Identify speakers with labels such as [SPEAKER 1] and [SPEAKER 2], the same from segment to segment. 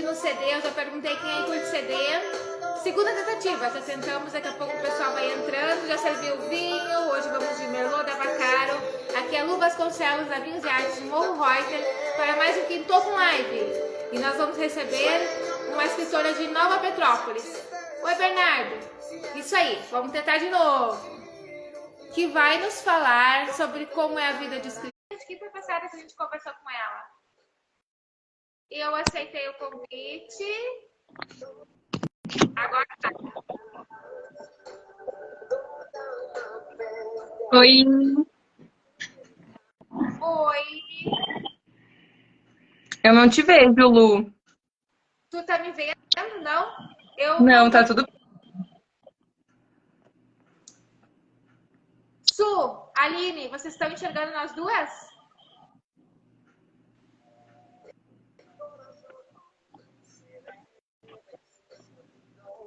[SPEAKER 1] no CD, eu já perguntei quem aí curte CD. Segunda tentativa, já tentamos, daqui a pouco o pessoal vai entrando, já serviu o vinho, hoje vamos de Merlot da Vaccaro. Aqui é Lu Vasconcelos, da Vinhos e Artes de Morro Reuter, para mais um Quinto com Live. E nós vamos receber uma escritora de Nova Petrópolis. Oi, Bernardo. Isso aí, vamos tentar de novo. Que vai nos falar sobre como é a vida de escritora. Que foi passada que a gente conversou com ela. Eu aceitei o convite. Agora tá.
[SPEAKER 2] Oi.
[SPEAKER 1] Oi.
[SPEAKER 2] Eu não te vejo, Lu.
[SPEAKER 1] Tu tá me vendo, não?
[SPEAKER 2] Não, tá tudo bem.
[SPEAKER 1] Su, Aline, vocês estão enxergando nós duas?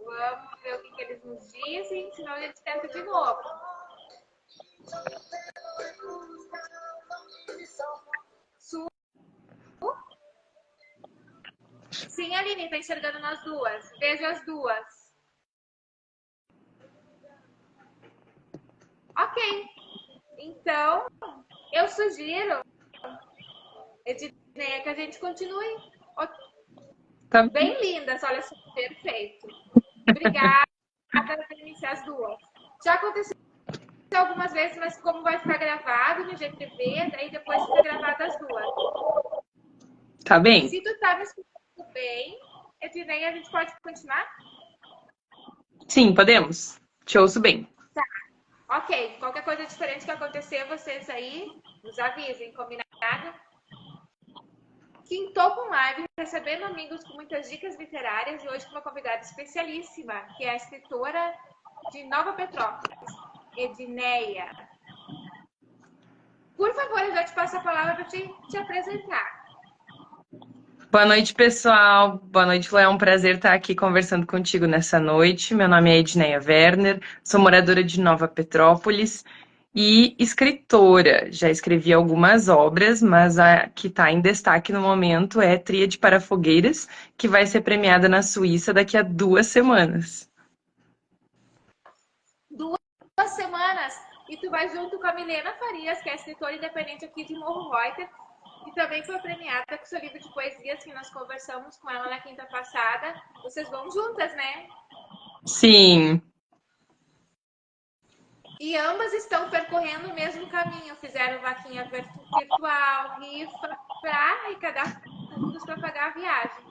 [SPEAKER 1] Vamos ver o que eles nos dizem, senão a gente tenta de novo. Su? Sim, Aline, tá enxergando nós duas. Veja as duas. Ok. Então, eu sugiro, Edneia, que a gente continue.
[SPEAKER 2] Tá
[SPEAKER 1] bem lindas, olha só, perfeito. Obrigada por iniciar as duas. Já aconteceu algumas vezes, mas como vai ficar gravado no IGTV, daí depois fica gravado as duas.
[SPEAKER 2] Tá bem.
[SPEAKER 1] Se tu tá me escutando bem, Edneia, a gente pode continuar?
[SPEAKER 2] Sim, podemos. Te ouço bem.
[SPEAKER 1] Tá. Ok, qualquer coisa diferente que acontecer, vocês aí nos avisem, combinado? Quinto com Live, recebendo amigos com muitas dicas literárias e hoje com uma convidada especialíssima, que é a escritora de Nova Petrópolis, Edneia. Por favor, eu já te passo a palavra para te apresentar.
[SPEAKER 2] Boa noite, pessoal. Boa noite, Lu. É um prazer estar aqui conversando contigo nessa noite. Meu nome é Edneia Werner, sou moradora de Nova Petrópolis e escritora. Já escrevi algumas obras, mas a que está em destaque no momento é Tríade para Fogueiras, que vai ser premiada na Suíça daqui a 2 semanas.
[SPEAKER 1] 2 semanas! E tu vai junto com a Milena Farias, que é escritora independente aqui de Morro Reuter, e também foi premiada com seu livro de poesias, que nós conversamos com ela na quinta passada. Vocês vão juntas, né?
[SPEAKER 2] Sim.
[SPEAKER 1] E ambas estão percorrendo o mesmo caminho. Fizeram vaquinha virtual, rifa, para arrecadar fundos para pagar a viagem.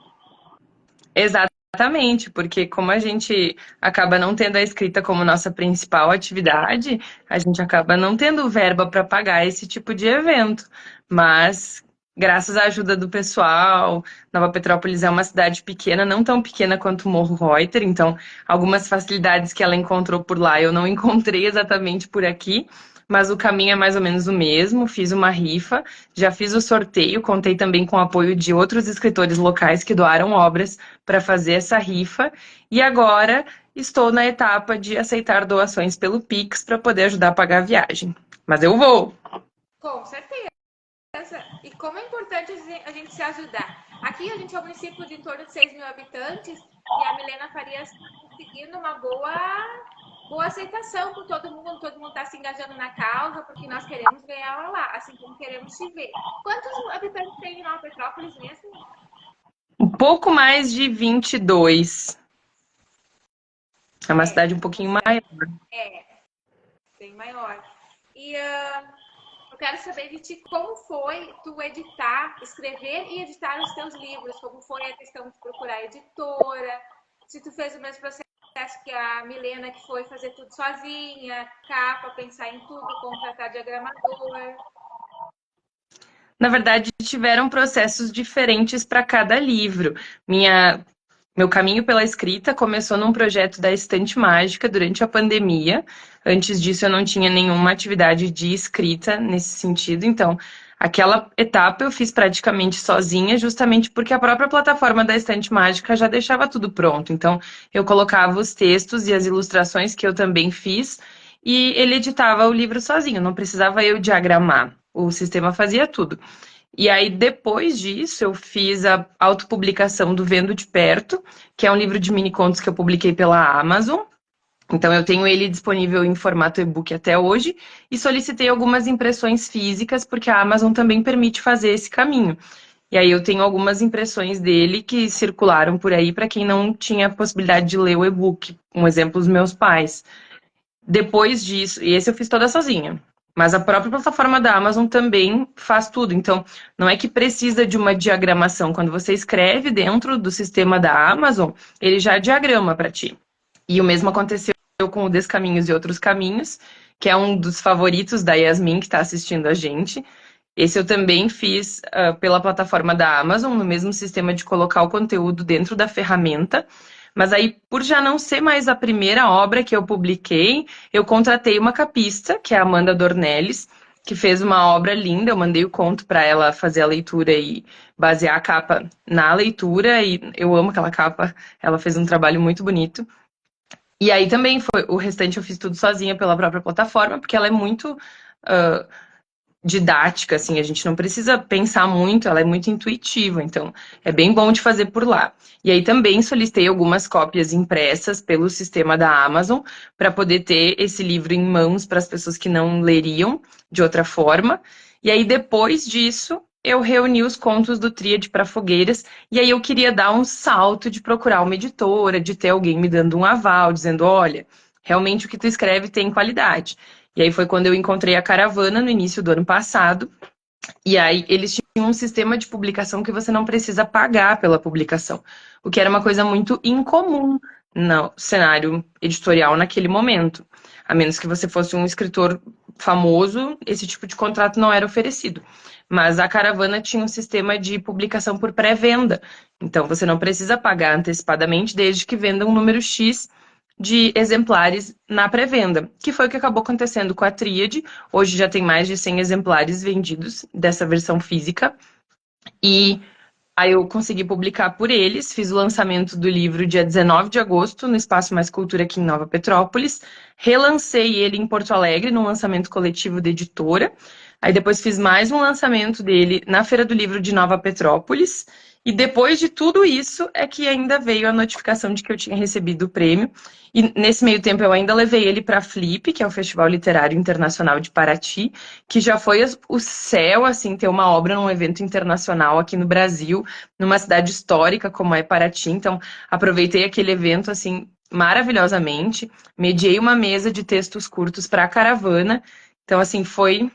[SPEAKER 2] Exatamente, porque como a gente acaba não tendo a escrita como nossa principal atividade, a gente acaba não tendo verba para pagar esse tipo de evento. Mas, graças à ajuda do pessoal, Nova Petrópolis é uma cidade pequena, não tão pequena quanto Morro Reuter, então algumas facilidades que ela encontrou por lá eu não encontrei exatamente por aqui. Mas o caminho é mais ou menos o mesmo. Fiz uma rifa, já fiz o sorteio, contei também com o apoio de outros escritores locais que doaram obras para fazer essa rifa. E agora estou na etapa de aceitar doações pelo Pix para poder ajudar a pagar a viagem. Mas eu vou!
[SPEAKER 1] Com certeza! E como é importante a gente se ajudar. Aqui a gente é um município de em torno de 6 mil habitantes e a Milena Farias conseguindo uma boa aceitação com todo mundo está se engajando na causa, porque nós queremos ver ela lá, assim como queremos te ver. Quantos habitantes tem em Nova Petrópolis mesmo?
[SPEAKER 2] Um pouco mais de 22. É uma cidade um pouquinho maior.
[SPEAKER 1] É, bem maior. E eu quero saber de ti como foi tu escrever e editar os teus livros, como foi a questão de procurar editora, se tu fez o mesmo processo que a Milena, que foi fazer tudo sozinha, capa, pensar em tudo, contratar diagramador.
[SPEAKER 2] Na verdade, tiveram processos diferentes para cada livro. Meu caminho pela escrita começou num projeto da Estante Mágica durante a pandemia. Antes disso, eu não tinha nenhuma atividade de escrita nesse sentido. Então, aquela etapa eu fiz praticamente sozinha, justamente porque a própria plataforma da Estante Mágica já deixava tudo pronto. Então, eu colocava os textos e as ilustrações que eu também fiz e ele editava o livro sozinho, não precisava eu diagramar. O sistema fazia tudo. E aí, depois disso, eu fiz a autopublicação do Vendo de Perto, que é um livro de mini contos que eu publiquei pela Amazon. Então, eu tenho ele disponível em formato e-book até hoje e solicitei algumas impressões físicas, porque a Amazon também permite fazer esse caminho. E aí, eu tenho algumas impressões dele que circularam por aí para quem não tinha possibilidade de ler o e-book. Um exemplo, os meus pais. Depois disso, e esse eu fiz toda sozinha. Mas a própria plataforma da Amazon também faz tudo. Então, não é que precisa de uma diagramação. Quando você escreve dentro do sistema da Amazon, ele já diagrama para ti. E o mesmo aconteceu com o Descaminhos e Outros Caminhos, que é um dos favoritos da Yasmin, que está assistindo a gente. Esse eu também fiz pela plataforma da Amazon, no mesmo sistema de colocar o conteúdo dentro da ferramenta. Mas aí, por já não ser mais a primeira obra que eu publiquei, eu contratei uma capista, que é a Amanda Dornelles, que fez uma obra linda. Eu mandei o conto para ela fazer a leitura e basear a capa na leitura. E eu amo aquela capa, ela fez um trabalho muito bonito. E aí também foi o restante eu fiz tudo sozinha pela própria plataforma, porque ela é muito didática, assim, a gente não precisa pensar muito, ela é muito intuitiva, então é bem bom de fazer por lá. E aí também solicitei algumas cópias impressas pelo sistema da Amazon para poder ter esse livro em mãos para as pessoas que não leriam de outra forma. E aí depois disso, eu reuni os contos do Tríade para Fogueiras, e aí eu queria dar um salto de procurar uma editora, de ter alguém me dando um aval, dizendo, olha, realmente o que tu escreve tem qualidade. E aí foi quando eu encontrei a Caravana no início do ano passado. E aí eles tinham um sistema de publicação que você não precisa pagar pela publicação, o que era uma coisa muito incomum no cenário editorial naquele momento. A menos que você fosse um escritor famoso, esse tipo de contrato não era oferecido. Mas a Caravana tinha um sistema de publicação por pré-venda. Então você não precisa pagar antecipadamente desde que venda um número X de exemplares na pré-venda, que foi o que acabou acontecendo com a Tríade. Hoje já tem mais de 100 exemplares vendidos dessa versão física. E aí eu consegui publicar por eles, fiz o lançamento do livro dia 19 de agosto no Espaço Mais Cultura aqui em Nova Petrópolis. Relancei ele em Porto Alegre, no lançamento coletivo da editora. Aí depois fiz mais um lançamento dele na Feira do Livro de Nova Petrópolis. E depois de tudo isso é que ainda veio a notificação de que eu tinha recebido o prêmio. E nesse meio tempo eu ainda levei ele para a Flip, que é o Festival Literário Internacional de Paraty, que já foi o céu, assim, ter uma obra num evento internacional aqui no Brasil, numa cidade histórica como é Paraty. Então, aproveitei aquele evento, assim, maravilhosamente. Mediei uma mesa de textos curtos para a Caravana. Então, assim, foi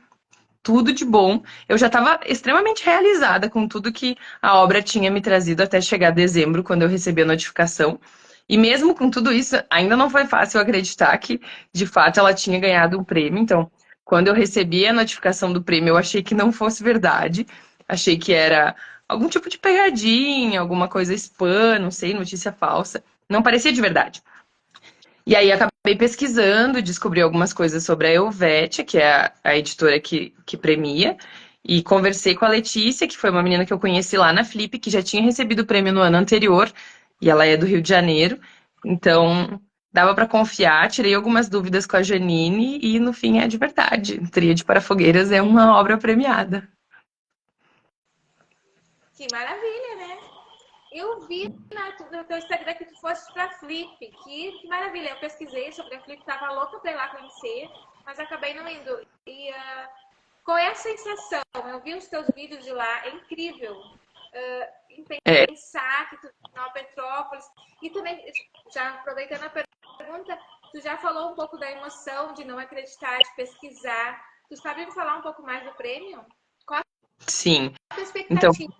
[SPEAKER 2] tudo de bom. Eu já estava extremamente realizada com tudo que a obra tinha me trazido até chegar a dezembro, quando eu recebi a notificação. E mesmo com tudo isso, ainda não foi fácil acreditar que, de fato, ela tinha ganhado um prêmio. Então, quando eu recebi a notificação do prêmio, eu achei que não fosse verdade. Achei que era algum tipo de pegadinha, alguma coisa spam, não sei, notícia falsa. Não parecia de verdade. E aí acabei pesquisando, descobri algumas coisas sobre a Helvetia, que é a editora que premia, e conversei com a Letícia, que foi uma menina que eu conheci lá na Flip, que já tinha recebido o prêmio no ano anterior, e ela é do Rio de Janeiro. Então, dava para confiar, tirei algumas dúvidas com a Janine, e no fim é de verdade. Tríade para Fogueiras é uma obra premiada.
[SPEAKER 1] Que maravilha, né? Eu vi no teu Instagram que tu foste pra Flip. Que maravilha. Eu pesquisei sobre a Flip, tava louca pra ir lá conhecer, mas acabei não indo. E qual é a sensação? Eu vi os teus vídeos de lá, é incrível. Em
[SPEAKER 2] É,
[SPEAKER 1] pensar que tu na Petrópolis. E também, já aproveitando a pergunta, tu já falou um pouco da emoção de não acreditar, de pesquisar. Tu sabe me falar um pouco mais do prêmio? Qual
[SPEAKER 2] sim.
[SPEAKER 1] a tua
[SPEAKER 2] Então,
[SPEAKER 1] expectativa?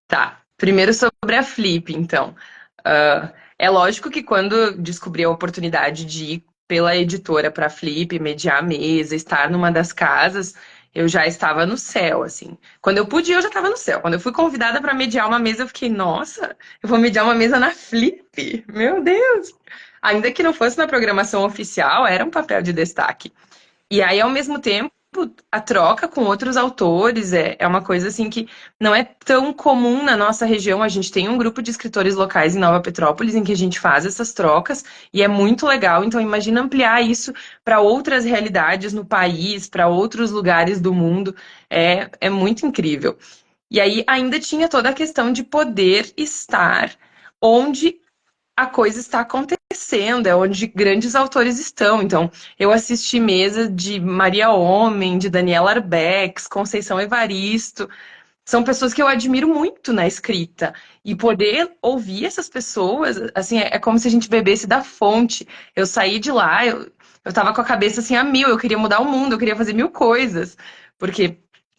[SPEAKER 2] tá. Primeiro sobre a Flip, então. É lógico que quando eu descobri a oportunidade de ir pela editora para a Flip, mediar a mesa, estar numa das casas, eu já estava no céu, assim. Quando eu pude, eu já estava no céu. Quando eu fui convidada para mediar uma mesa, eu fiquei, nossa, eu vou mediar uma mesa na Flip, meu Deus! Ainda que não fosse na programação oficial, era um papel de destaque. E aí, ao mesmo tempo, a troca com outros autores é uma coisa assim que não é tão comum na nossa região. A gente tem um grupo de escritores locais em Nova Petrópolis em que a gente faz essas trocas e é muito legal. Então, imagina ampliar isso para outras realidades no país, para outros lugares do mundo. É muito incrível. E aí ainda tinha toda a questão de poder estar onde a coisa está acontecendo, é onde grandes autores estão. Então, eu assisti mesa de Maria Homem, de Daniela Arbex, Conceição Evaristo. São pessoas que eu admiro muito na escrita. E poder ouvir essas pessoas, assim, é como se a gente bebesse da fonte. Eu saí de lá, eu tava com a cabeça assim a mil, eu queria mudar o mundo, eu queria fazer mil coisas. Porque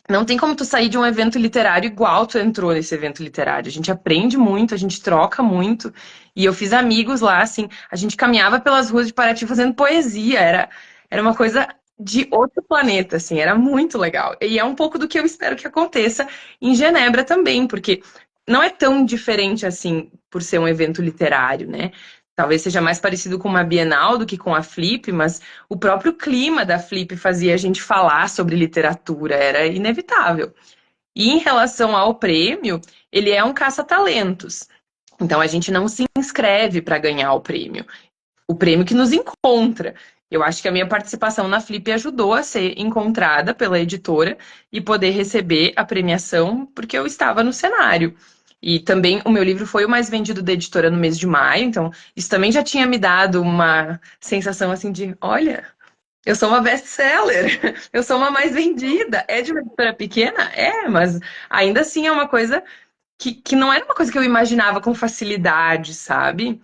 [SPEAKER 2] não tem como tu sair de um evento literário igual tu entrou nesse evento literário. A gente aprende muito, a gente troca muito. E eu fiz amigos lá, assim, a gente caminhava pelas ruas de Paraty fazendo poesia. Era uma coisa de outro planeta, assim, era muito legal. E é um pouco do que eu espero que aconteça em Genebra também, porque não é tão diferente assim por ser um evento literário, né? Talvez seja mais parecido com uma Bienal do que com a Flip, mas o próprio clima da Flip fazia a gente falar sobre literatura, era inevitável. E em relação ao prêmio, ele é um caça-talentos. Então a gente não se inscreve para ganhar o prêmio que nos encontra. Eu acho que a minha participação na Flip ajudou a ser encontrada pela editora e poder receber a premiação porque eu estava no cenário. E também o meu livro foi o mais vendido da editora no mês de maio, então isso também já tinha me dado uma sensação assim de, olha, eu sou uma best-seller, eu sou uma mais vendida. É de uma editora pequena? É, mas ainda assim é uma coisa que não era uma coisa que eu imaginava com facilidade, sabe?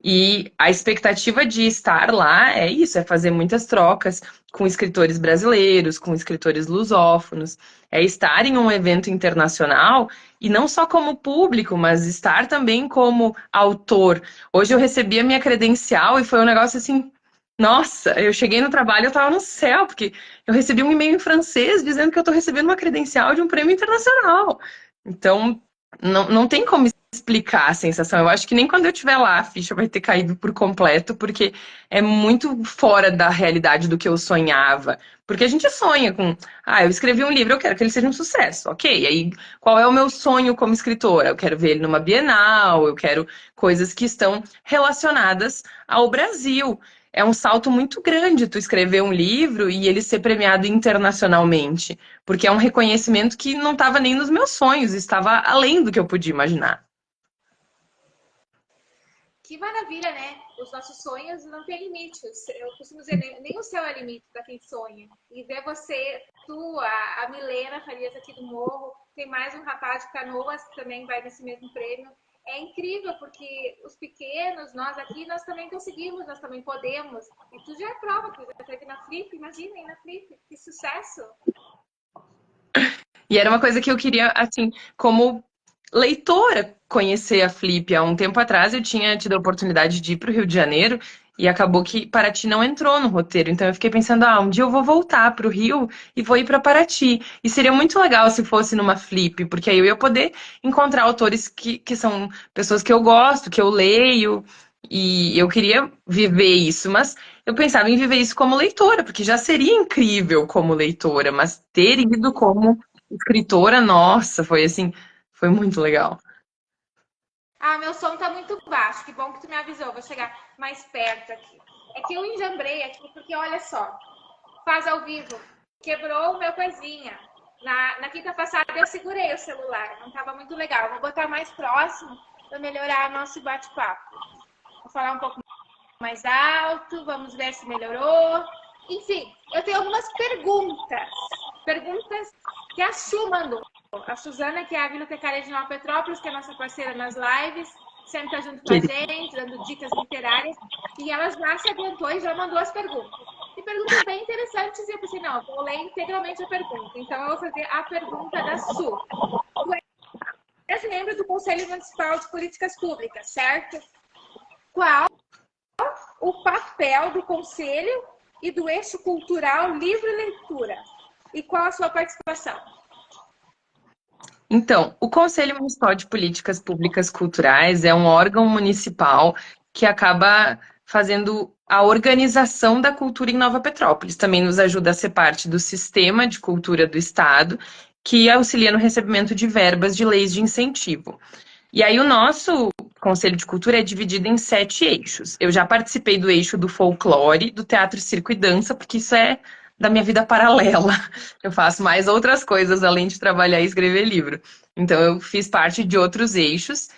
[SPEAKER 2] E a expectativa de estar lá é isso, é fazer muitas trocas com escritores brasileiros, com escritores lusófonos, é estar em um evento internacional e não só como público, mas estar também como autor. Hoje eu recebi a minha credencial e foi um negócio assim, nossa, eu cheguei no trabalho e eu estava no céu, porque eu recebi um e-mail em francês dizendo que eu estou recebendo uma credencial de um prêmio internacional. Então, não tem como explicar a sensação. Eu acho que nem quando eu estiver lá a ficha vai ter caído por completo, porque é muito fora da realidade do que eu sonhava. Porque a gente sonha com, eu escrevi um livro, eu quero que ele seja um sucesso. Ok, aí qual é o meu sonho como escritora? Eu quero ver ele numa Bienal, eu quero coisas que estão relacionadas ao Brasil. É um salto muito grande tu escrever um livro e ele ser premiado internacionalmente, porque é um reconhecimento que não estava nem nos meus sonhos, estava além do que eu podia imaginar.
[SPEAKER 1] Que maravilha, né? Os nossos sonhos não têm limite. Eu costumo dizer, nem o céu é limite para quem sonha. E ver você, tu, a Milena Farias aqui do Morro, tem mais um rapaz de Canoas que também vai nesse mesmo prêmio. É incrível, porque os pequenos, nós aqui, nós também conseguimos, nós também podemos. E tu já é prova, tu já esteve na Flip, imagina aí na Flip, que sucesso!
[SPEAKER 2] E era uma coisa que eu queria, assim, como leitora, conhecer a Flip. Há um tempo atrás eu tinha tido a oportunidade de ir para o Rio de Janeiro e acabou que Paraty não entrou no roteiro. Então eu fiquei pensando, um dia eu vou voltar para o Rio e vou ir para Paraty. E seria muito legal se fosse numa Flip, porque aí eu ia poder encontrar autores que são pessoas que eu gosto, que eu leio. E eu queria viver isso, mas eu pensava em viver isso como leitora, porque já seria incrível como leitora, mas ter ido como escritora, nossa, foi assim, foi muito legal.
[SPEAKER 1] Ah, meu som tá muito baixo. Que bom que tu me avisou. Vou chegar mais perto aqui. É que eu enjambrei aqui, porque olha só, faz ao vivo, quebrou o meu coisinha. Na quinta passada eu segurei o celular, não estava muito legal. Vou botar mais próximo para melhorar nosso bate-papo. Vou falar um pouco mais alto, vamos ver se melhorou. Enfim, eu tenho algumas perguntas. Perguntas que a Chu mandou. A Suzana, que é a bibliotecária de Nova Petrópolis, que é nossa parceira nas lives, sempre está junto com a gente, dando dicas literárias. E ela já se adiantou e já mandou as perguntas. E perguntas bem interessantes. E eu pensei, não, eu vou ler integralmente a pergunta. Então, eu vou fazer a pergunta da Su. Tu és membro do Conselho Municipal de Políticas Públicas, certo? Qual o papel do Conselho e do eixo cultural livro e leitura? E qual a sua participação?
[SPEAKER 2] Então, o Conselho Municipal de Políticas Públicas Culturais é um órgão municipal que acaba fazendo a organização da cultura em Nova Petrópolis. Também nos ajuda a ser parte do sistema de cultura do Estado, que auxilia no recebimento de verbas de leis de incentivo. E aí o nosso Conselho de Cultura é dividido em 7 eixos. Eu já participei do eixo do folclore, do teatro, circo e dança, porque isso é da minha vida paralela. Eu faço mais outras coisas além de trabalhar e escrever livro. Então eu fiz parte de outros eixos.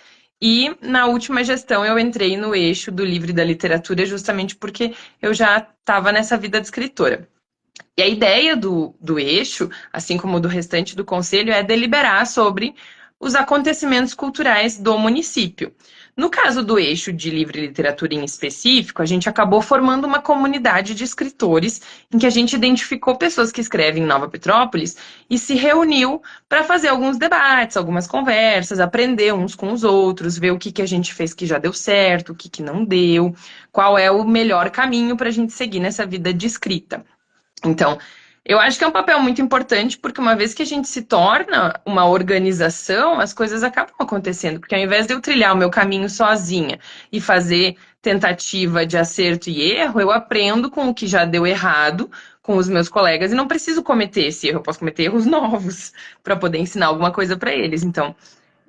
[SPEAKER 2] E na última gestão eu entrei no eixo do livro e da literatura justamente porque eu já estava nessa vida de escritora. E a ideia do eixo, assim como do restante do conselho, é deliberar sobre os acontecimentos culturais do município. No caso do eixo de livro e literatura em específico, a gente acabou formando uma comunidade de escritores em que a gente identificou pessoas que escrevem em Nova Petrópolis e se reuniu para fazer alguns debates, algumas conversas, aprender uns com os outros, ver o que a gente fez que já deu certo, o que não deu, qual é o melhor caminho para a gente seguir nessa vida de escrita. Então, eu acho que é um papel muito importante, porque uma vez que a gente se torna uma organização, as coisas acabam acontecendo. Porque ao invés de eu trilhar o meu caminho sozinha e fazer tentativa de acerto e erro, eu aprendo com o que já deu errado com os meus colegas e não preciso cometer esse erro, eu posso cometer erros novos para poder ensinar alguma coisa para eles. Então,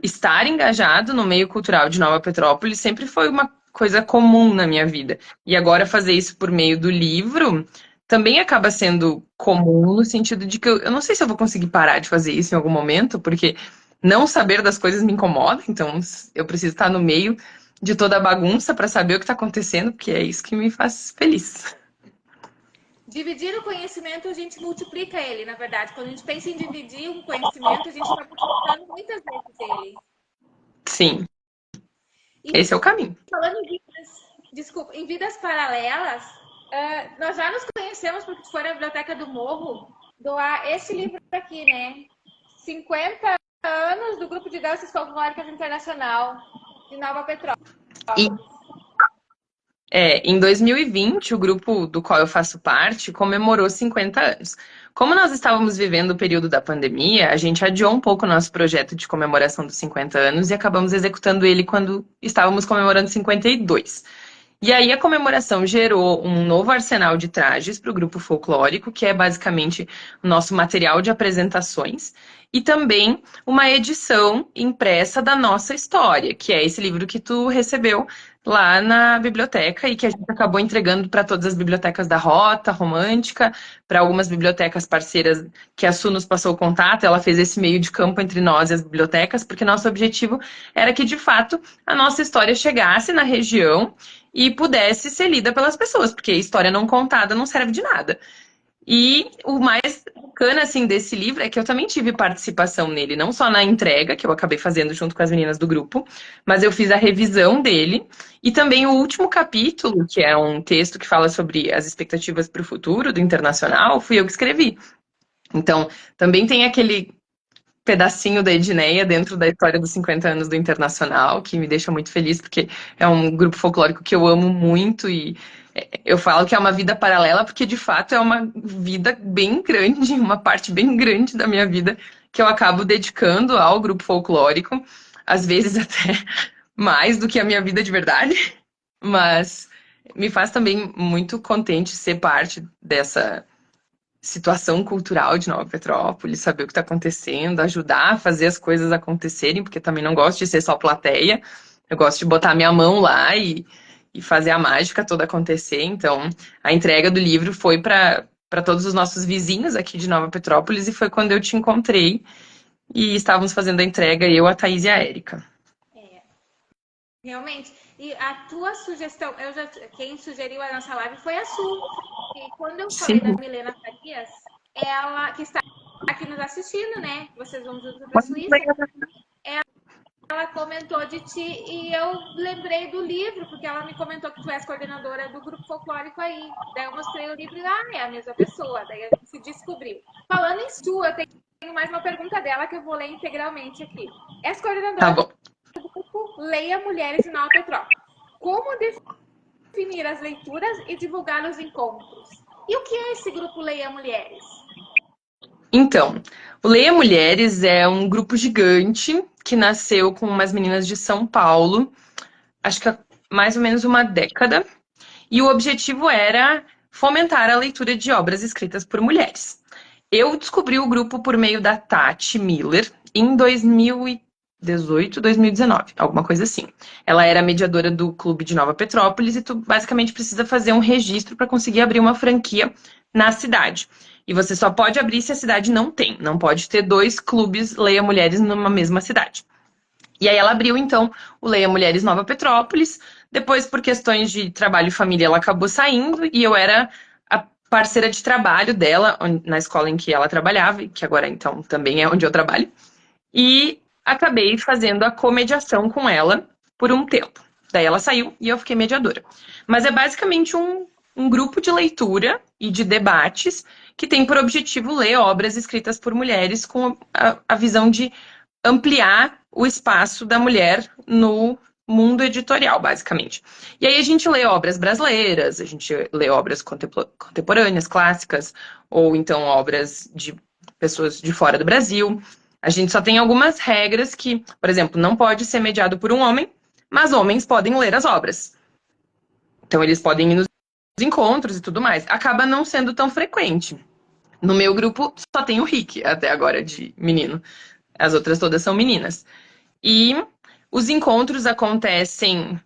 [SPEAKER 2] estar engajado no meio cultural de Nova Petrópolis sempre foi uma coisa comum na minha vida. E agora fazer isso por meio do livro também acaba sendo comum no sentido de que eu não sei se eu vou conseguir parar de fazer isso em algum momento, porque não saber das coisas me incomoda, então eu preciso estar no meio de toda a bagunça para saber o que está acontecendo, porque é isso que me faz feliz.
[SPEAKER 1] Dividir o conhecimento, a gente multiplica ele, na verdade. Quando a gente pensa em dividir um conhecimento, a gente vai multiplicando muitas vezes ele.
[SPEAKER 2] Sim,
[SPEAKER 1] E
[SPEAKER 2] esse é o caminho.
[SPEAKER 1] falando em vidas paralelas, nós já nos conhecemos porque tu foi na Biblioteca do Morro doar esse livro aqui, né? 50 anos do Grupo de Danças Folclóricas Internacional de Nova Petrópolis.
[SPEAKER 2] E em 2020, o grupo do qual eu faço parte comemorou 50 anos. Como nós estávamos vivendo o período da pandemia, a gente adiou um pouco o nosso projeto de comemoração dos 50 anos e acabamos executando ele quando estávamos comemorando 52. E aí a comemoração gerou um novo arsenal de trajes para o grupo folclórico, que é basicamente o nosso material de apresentações, e também uma edição impressa da nossa história, que é esse livro que tu recebeu lá na biblioteca e que a gente acabou entregando para todas as bibliotecas da Rota Romântica, para algumas bibliotecas parceiras que a Su nos passou o contato, ela fez esse meio de campo entre nós e as bibliotecas, porque nosso objetivo era que, de fato, a nossa história chegasse na região e pudesse ser lida pelas pessoas, porque história não contada não serve de nada. E o mais bacana, assim, desse livro é que eu também tive participação nele, não só na entrega, que eu acabei fazendo junto com as meninas do grupo, mas eu fiz a revisão dele e também o último capítulo, que é um texto que fala sobre as expectativas para o futuro do Internacional, fui eu que escrevi. Então, também tem aquele pedacinho da Edneia dentro da história dos 50 anos do Internacional, que me deixa muito feliz, porque é um grupo folclórico que eu amo muito e eu falo que é uma vida paralela, porque de fato é uma vida bem grande, uma parte bem grande da minha vida que eu acabo dedicando ao grupo folclórico, às vezes até mais do que a minha vida de verdade, mas me faz também muito contente ser parte dessa situação cultural de Nova Petrópolis, saber o que está acontecendo, ajudar a fazer as coisas acontecerem, porque também não gosto de ser só plateia, eu gosto de botar minha mão lá e fazer a mágica toda acontecer. Então, a entrega do livro foi para todos os nossos vizinhos aqui de Nova Petrópolis e foi quando eu te encontrei e estávamos fazendo a entrega, eu, a Thaís e a Érica.
[SPEAKER 1] Realmente. E a tua sugestão, quem sugeriu a nossa live foi a Su. E quando eu falei da Milena Farias, ela que está aqui nos assistindo, né? Vocês vão juntos para a Suíça. Ela comentou de ti e eu lembrei do livro, porque ela me comentou que tu és coordenadora do grupo folclórico aí. Daí eu mostrei o livro e é a mesma pessoa. Daí a gente se descobriu. Falando em Su, eu tenho mais uma pergunta dela que eu vou ler integralmente aqui. És coordenadora do grupo Leia Mulheres em Nova Petrópolis. Como definir as leituras e divulgar os encontros? E o que é esse grupo Leia Mulheres?
[SPEAKER 2] Então, o Leia Mulheres é um grupo gigante que nasceu com umas meninas de São Paulo, acho que há mais ou menos uma década. e o objetivo era fomentar a leitura de obras escritas por mulheres. Eu descobri o grupo por meio da Tati Miller em 2018, 2019, alguma coisa assim. Ela era mediadora do Clube de Nova Petrópolis e tu basicamente precisa fazer um registro para conseguir abrir uma franquia na cidade. E você só pode abrir se a cidade não tem. Não pode ter dois clubes Leia Mulheres numa mesma cidade. E aí ela abriu, então, o Leia Mulheres Nova Petrópolis. Depois, por questões de trabalho e família, ela acabou saindo e eu era a parceira de trabalho dela na escola em que ela trabalhava, que agora, então, também é onde eu trabalho. E acabei fazendo a comediação com ela por um tempo. Daí ela saiu e eu fiquei mediadora. Mas é basicamente um grupo de leitura e de debates que tem por objetivo ler obras escritas por mulheres com a visão de ampliar o espaço da mulher no mundo editorial, basicamente. E aí a gente lê obras brasileiras, a gente lê obras contemporâneas, clássicas, ou então obras de pessoas de fora do Brasil. A gente só tem algumas regras que, por exemplo, não pode ser mediado por um homem, mas homens podem ler as obras. Então eles podem ir nos encontros e tudo mais. Acaba não sendo tão frequente. No meu grupo só tem o Rick até agora de menino. As outras todas são meninas. E os encontros acontecem,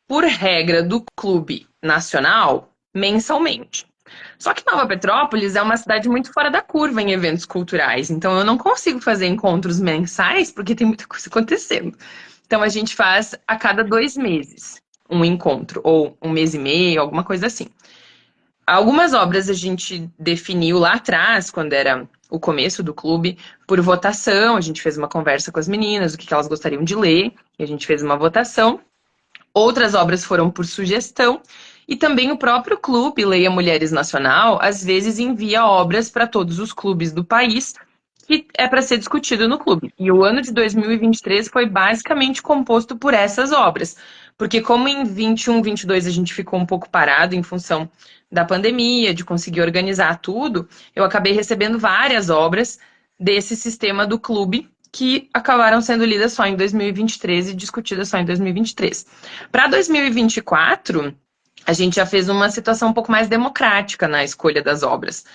[SPEAKER 2] por regra do clube nacional, mensalmente. Só que Nova Petrópolis é uma cidade muito fora da curva em eventos culturais, então eu não consigo fazer encontros mensais porque tem muita coisa acontecendo. Então a gente faz a cada 2 meses um encontro, ou 1 mês e meio, alguma coisa assim. Algumas obras a gente definiu lá atrás, quando era o começo do clube, por votação. A gente fez uma conversa com as meninas, o que elas gostariam de ler, e a gente fez uma votação. Outras obras foram por sugestão. E também o próprio clube Leia Mulheres Nacional, às vezes envia obras para todos os clubes do país, que é para ser discutido no clube. E o ano de 2023 foi basicamente composto por essas obras. Porque como em 21, 22 a gente ficou um pouco parado em função da pandemia, de conseguir organizar tudo, eu acabei recebendo várias obras desse sistema do clube que acabaram sendo lidas só em 2023 e discutidas só em 2023. Para 2024, a gente já fez uma situação um pouco mais democrática na escolha das obras.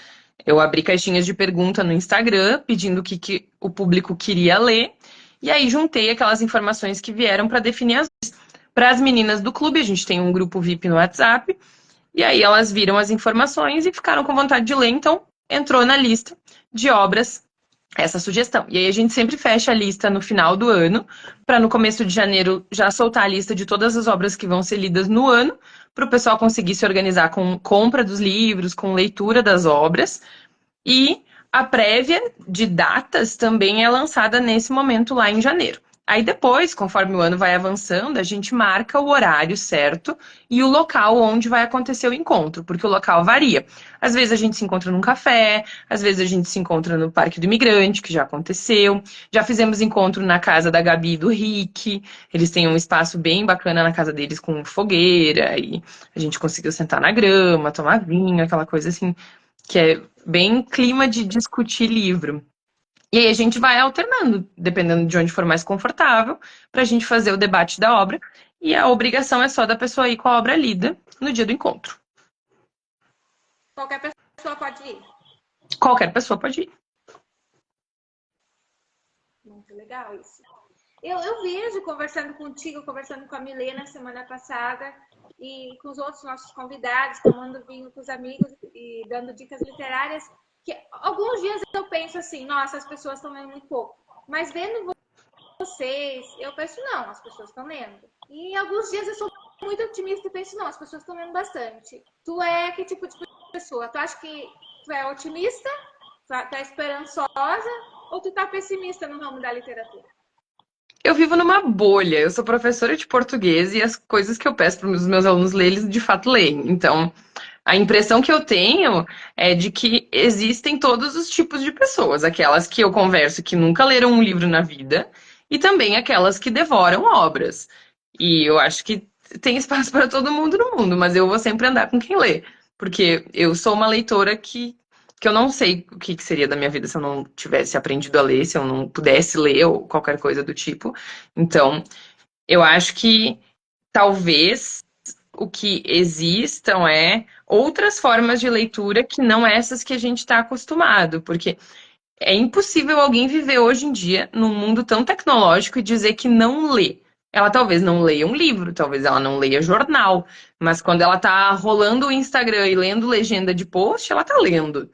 [SPEAKER 2] Eu abri caixinhas de pergunta no Instagram, pedindo o que o público queria ler, e aí juntei aquelas informações que vieram para definir as. Para as meninas do clube, a gente tem um grupo VIP no WhatsApp, e aí elas viram as informações e ficaram com vontade de ler, então entrou na lista de obras essa sugestão. E aí a gente sempre fecha a lista no final do ano, para no começo de janeiro já soltar a lista de todas as obras que vão ser lidas no ano, para o pessoal conseguir se organizar com compra dos livros, com leitura das obras. E a prévia de datas também é lançada nesse momento lá em janeiro. Aí depois, conforme o ano vai avançando, a gente marca o horário certo e o local onde vai acontecer o encontro, porque o local varia. Às vezes a gente se encontra num café, às vezes a gente se encontra no Parque do Imigrante, que já aconteceu. Já fizemos encontro na casa da Gabi e do Rick. Eles têm um espaço bem bacana na casa deles com fogueira e a gente conseguiu sentar na grama, tomar vinho, aquela coisa assim, que é bem clima de discutir livro. E aí a gente vai alternando, dependendo de onde for mais confortável, para a gente fazer o debate da obra. E a obrigação é só da pessoa ir com a obra lida no dia do encontro.
[SPEAKER 1] Qualquer pessoa pode ir?
[SPEAKER 2] Qualquer pessoa pode ir.
[SPEAKER 1] Muito legal isso. Eu vejo, conversando contigo, conversando com a Milena semana passada, e com os outros nossos convidados, tomando vinho com os amigos e dando dicas literárias, que alguns dias eu penso assim, nossa, as pessoas estão lendo muito pouco. Mas vendo vocês, eu penso, não, as pessoas estão lendo. E alguns dias eu sou muito otimista e penso, não, as pessoas estão lendo bastante. Tu é que tipo de pessoa? Tu acha que tu é otimista? Tu é esperançosa? Ou tu tá pessimista no ramo da literatura?
[SPEAKER 2] Eu vivo numa bolha. Eu sou professora de português e as coisas que eu peço para os meus alunos lerem, eles de fato leem. Então, a impressão que eu tenho é de que existem todos os tipos de pessoas. Aquelas que eu converso que nunca leram um livro na vida e também aquelas que devoram obras. E eu acho que tem espaço para todo mundo no mundo, mas eu vou sempre andar com quem lê. Porque eu sou uma leitora que eu não sei o que seria da minha vida se eu não tivesse aprendido a ler, se eu não pudesse ler ou qualquer coisa do tipo. Então, eu acho que talvez o que existam é outras formas de leitura que não essas que a gente está acostumado, porque é impossível alguém viver hoje em dia num mundo tão tecnológico e dizer que não lê. Ela talvez não leia um livro, talvez ela não leia jornal, mas quando ela tá rolando o Instagram e lendo legenda de post, ela tá lendo.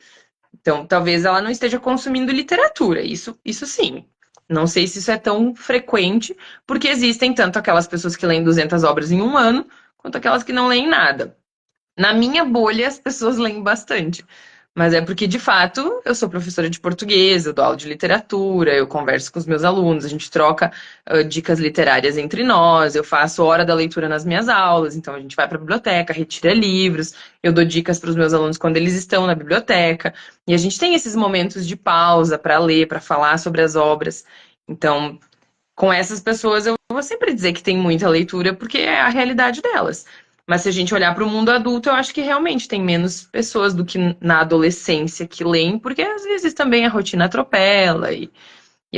[SPEAKER 2] Então, talvez ela não esteja consumindo literatura, isso sim. Não sei se isso é tão frequente, porque existem tanto aquelas pessoas que leem 200 obras em um ano, quanto aquelas que não leem nada. Na minha bolha, as pessoas leem bastante. Mas é porque, de fato, eu sou professora de português, eu dou aula de literatura, eu converso com os meus alunos, a gente troca dicas literárias entre nós, eu faço hora da leitura nas minhas aulas, então a gente vai para a biblioteca, retira livros, eu dou dicas para os meus alunos quando eles estão na biblioteca, e a gente tem esses momentos de pausa para ler, para falar sobre as obras. Então, com essas pessoas, eu vou sempre dizer que tem muita leitura, porque é a realidade delas. Mas se a gente olhar para o mundo adulto, eu acho que realmente tem menos pessoas do que na adolescência que leem, porque às vezes também a rotina atropela e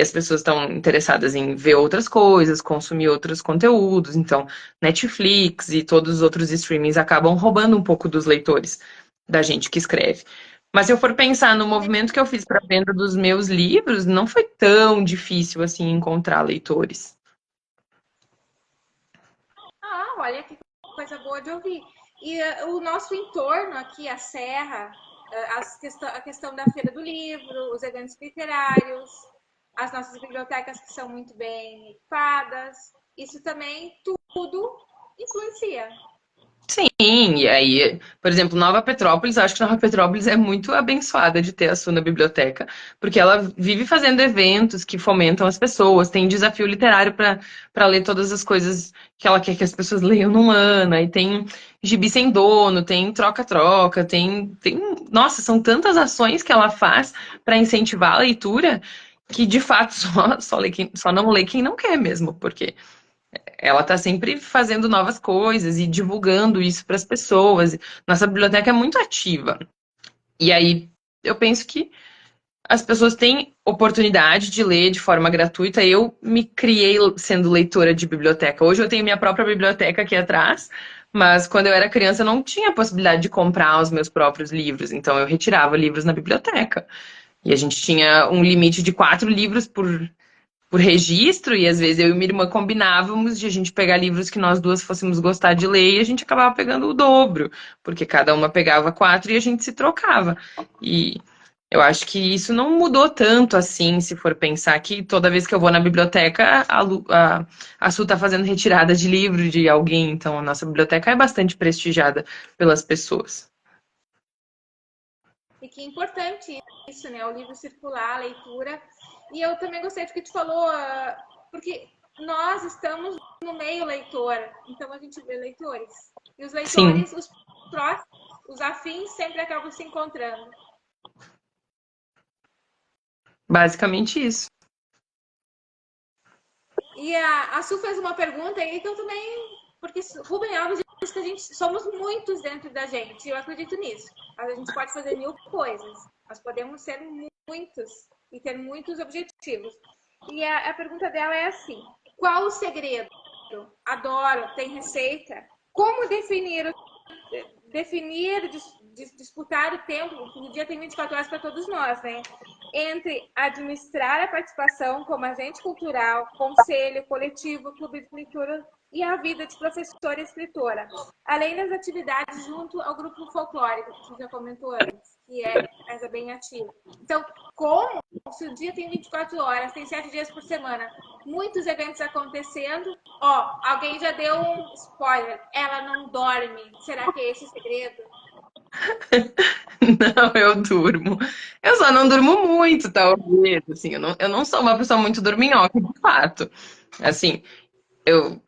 [SPEAKER 2] as pessoas estão interessadas em ver outras coisas, consumir outros conteúdos. Então, Netflix e todos os outros streamings acabam roubando um pouco dos leitores, da gente que escreve. Mas se eu for pensar no movimento que eu fiz para a venda dos meus livros, não foi tão difícil assim encontrar leitores.
[SPEAKER 1] Ah, olha que coisa boa de ouvir. E o nosso entorno aqui, a Serra, a questão da Feira do Livro, os eventos literários, as nossas bibliotecas que são muito bem equipadas, isso também tudo influencia.
[SPEAKER 2] Sim, e aí, por exemplo, Nova Petrópolis, eu acho que Nova Petrópolis é muito abençoada de ter a Su na biblioteca, porque ela vive fazendo eventos que fomentam as pessoas, tem desafio literário para ler todas as coisas que ela quer que as pessoas leiam num ano, aí tem gibi sem dono, tem troca-troca, nossa, são tantas ações que ela faz para incentivar a leitura que de fato só não lê quem não quer mesmo, porque ela está sempre fazendo novas coisas e divulgando isso para as pessoas. Nossa biblioteca é muito ativa. E aí eu penso que as pessoas têm oportunidade de ler de forma gratuita. Eu me criei sendo leitora de biblioteca. Hoje eu tenho minha própria biblioteca aqui atrás, mas quando eu era criança eu não tinha a possibilidade de comprar os meus próprios livros. Então eu retirava livros na biblioteca. E a gente tinha um limite de 4 livros por registro, e às vezes eu e minha irmã combinávamos de a gente pegar livros que nós duas fôssemos gostar de ler e a gente acabava pegando o dobro, porque cada uma pegava 4 e a gente se trocava. E eu acho que isso não mudou tanto assim, se for pensar que toda vez que eu vou na biblioteca, a Su tá fazendo retirada de livro de alguém, então a nossa biblioteca é bastante prestigiada pelas pessoas.
[SPEAKER 1] E que importante isso, né? O livro circular, a leitura. E eu também gostei do que tu falou, porque nós estamos no meio leitor, então a gente vê leitores. E os
[SPEAKER 2] Sim,
[SPEAKER 1] leitores, os próximos, os afins, sempre acabam se encontrando.
[SPEAKER 2] basicamente isso.
[SPEAKER 1] E a Su fez uma pergunta, então também, porque Rubem Alves diz que a gente somos muitos dentro da gente, eu acredito nisso. A gente pode fazer mil coisas, nós podemos ser muitos e ter muitos objetivos. E a pergunta dela é assim: qual o segredo? Adoro, tem receita. Como definir, disputar o tempo, o dia tem 24 horas para todos nós, né? Entre administrar a participação como agente cultural, conselho, coletivo, clube de leitura e a vida de professora e escritora, além das atividades junto ao grupo folclórico, que você já comentou antes, que é bem ativo. Então, como se o dia tem 24 horas, tem 7 dias por semana, muitos eventos acontecendo, ó, alguém já deu um spoiler, ela não dorme. Será que é esse o segredo?
[SPEAKER 2] Não, eu durmo. Eu só não durmo muito, talvez. Assim, eu não sou uma pessoa muito dorminhoca, de fato. Assim, eu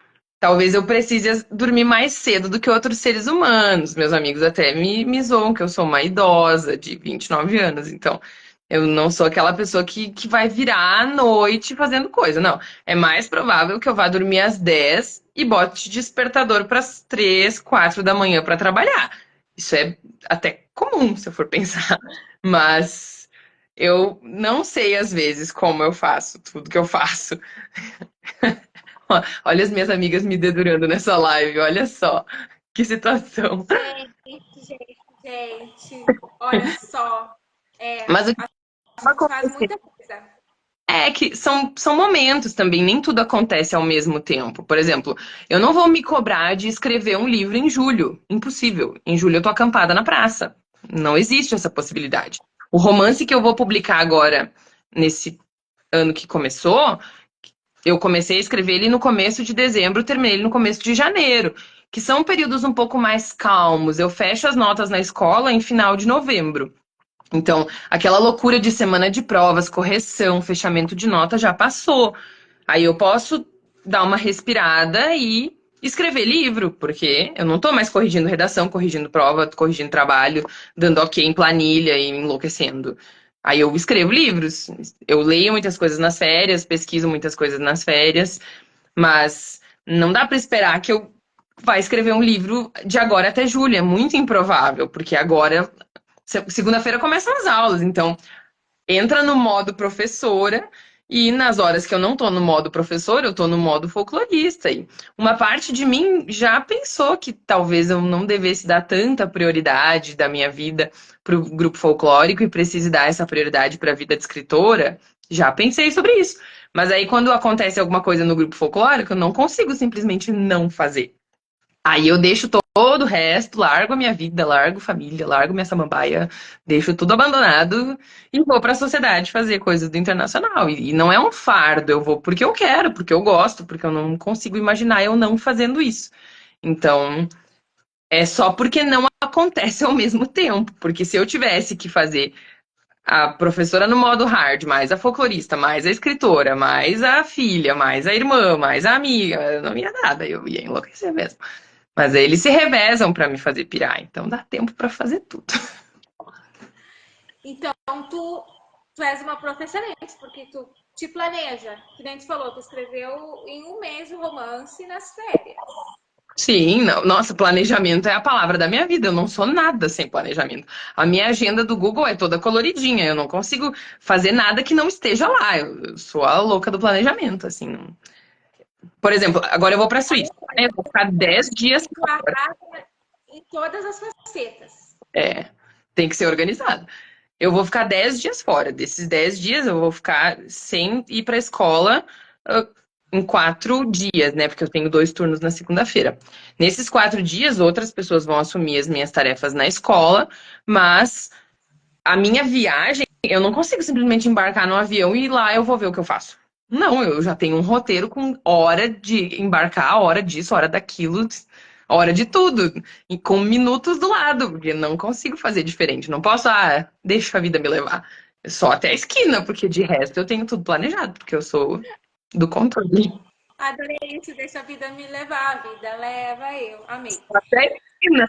[SPEAKER 2] talvez eu precise dormir mais cedo do que outros seres humanos. Meus amigos até me zoam que eu sou uma idosa de 29 anos. Então, eu não sou aquela pessoa que vai virar à noite fazendo coisa. Não. É mais provável que eu vá dormir às 10 e bote despertador para as 3, 4 da manhã para trabalhar. Isso é até comum, se eu for pensar. Mas eu não sei às vezes como eu faço tudo que eu faço. Olha as minhas amigas me dedurando nessa live, olha só. Que situação.
[SPEAKER 1] Gente, olha só. É,
[SPEAKER 2] Mas o que
[SPEAKER 1] a
[SPEAKER 2] vai
[SPEAKER 1] gente faz
[SPEAKER 2] acontecer
[SPEAKER 1] muita coisa.
[SPEAKER 2] é que são momentos também, nem tudo acontece ao mesmo tempo. Por exemplo, eu não vou me cobrar de escrever um livro em julho. Impossível. Em julho eu tô acampada na praça. Não existe essa possibilidade. O romance que eu vou publicar agora, nesse ano que começou, eu comecei a escrever ele no começo de dezembro, terminei ele no começo de janeiro, que são períodos um pouco mais calmos. Eu fecho as notas na escola em final de novembro. Então, aquela loucura de semana de provas, correção, fechamento de nota já passou. Aí eu posso dar uma respirada e escrever livro, porque eu não tô mais corrigindo redação, corrigindo prova, corrigindo trabalho, dando ok em planilha e enlouquecendo. Aí eu escrevo livros. Eu leio muitas coisas nas férias, pesquiso muitas coisas nas férias, mas não dá para esperar que eu vá escrever um livro de agora até julho. É muito improvável, porque agora segunda-feira começam as aulas, então entra no modo professora e nas horas que eu não tô no modo professor, eu tô no modo folclorista. E uma parte de mim já pensou que talvez eu não devesse dar tanta prioridade da minha vida pro grupo folclórico e precise dar essa prioridade para a vida de escritora. Já pensei sobre isso. Mas aí quando acontece alguma coisa no grupo folclórico, eu não consigo simplesmente não fazer. Aí eu deixo todo o resto, largo a minha vida, largo família, largo minha samambaia, deixo tudo abandonado e vou para a sociedade fazer coisas do internacional. E não é um fardo, eu vou porque eu quero, porque eu gosto, porque eu não consigo imaginar eu não fazendo isso. Então, é só porque não acontece ao mesmo tempo. Porque se eu tivesse que fazer a professora no modo hard, mais a folclorista, mais a escritora, mais a filha, mais a irmã, mais a amiga, não ia nada, eu ia enlouquecer mesmo. Mas aí eles se revezam pra me fazer pirar, então dá tempo pra fazer tudo.
[SPEAKER 1] Então, tu és uma professora excelente, porque tu te planeja. Que nem tu falou, tu escreveu em um mês o romance nas férias.
[SPEAKER 2] Sim, não, nossa, planejamento é a palavra da minha vida. Eu não sou nada sem planejamento. A minha agenda do Google é toda coloridinha. Eu não consigo fazer nada que não esteja lá. Eu sou a louca do planejamento, assim. Por exemplo, agora eu vou pra Suíça, né? Eu vou ficar 10 dias.
[SPEAKER 1] Tu arrasa em todas as facetas.
[SPEAKER 2] É, tem que ser organizado. Eu vou ficar 10 dias fora. Desses 10 dias eu vou ficar sem ir pra escola, ah, em 4 dias, né? Porque eu tenho 2 turnos na segunda-feira. Nesses 4 dias, outras pessoas vão assumir as minhas tarefas na escola, mas a minha viagem, eu não consigo simplesmente embarcar no avião e ir lá eu vou ver o que eu faço. Não, eu já tenho um roteiro com hora de embarcar, hora disso, hora daquilo, hora de tudo, e com minutos do lado, porque não consigo fazer diferente. Não posso, deixa a vida me levar. Só até a esquina, porque de resto eu tenho tudo planejado, porque eu sou do controle.
[SPEAKER 1] Adorei isso, deixa a vida me levar, a vida leva eu. Amei.
[SPEAKER 2] Até a esquina.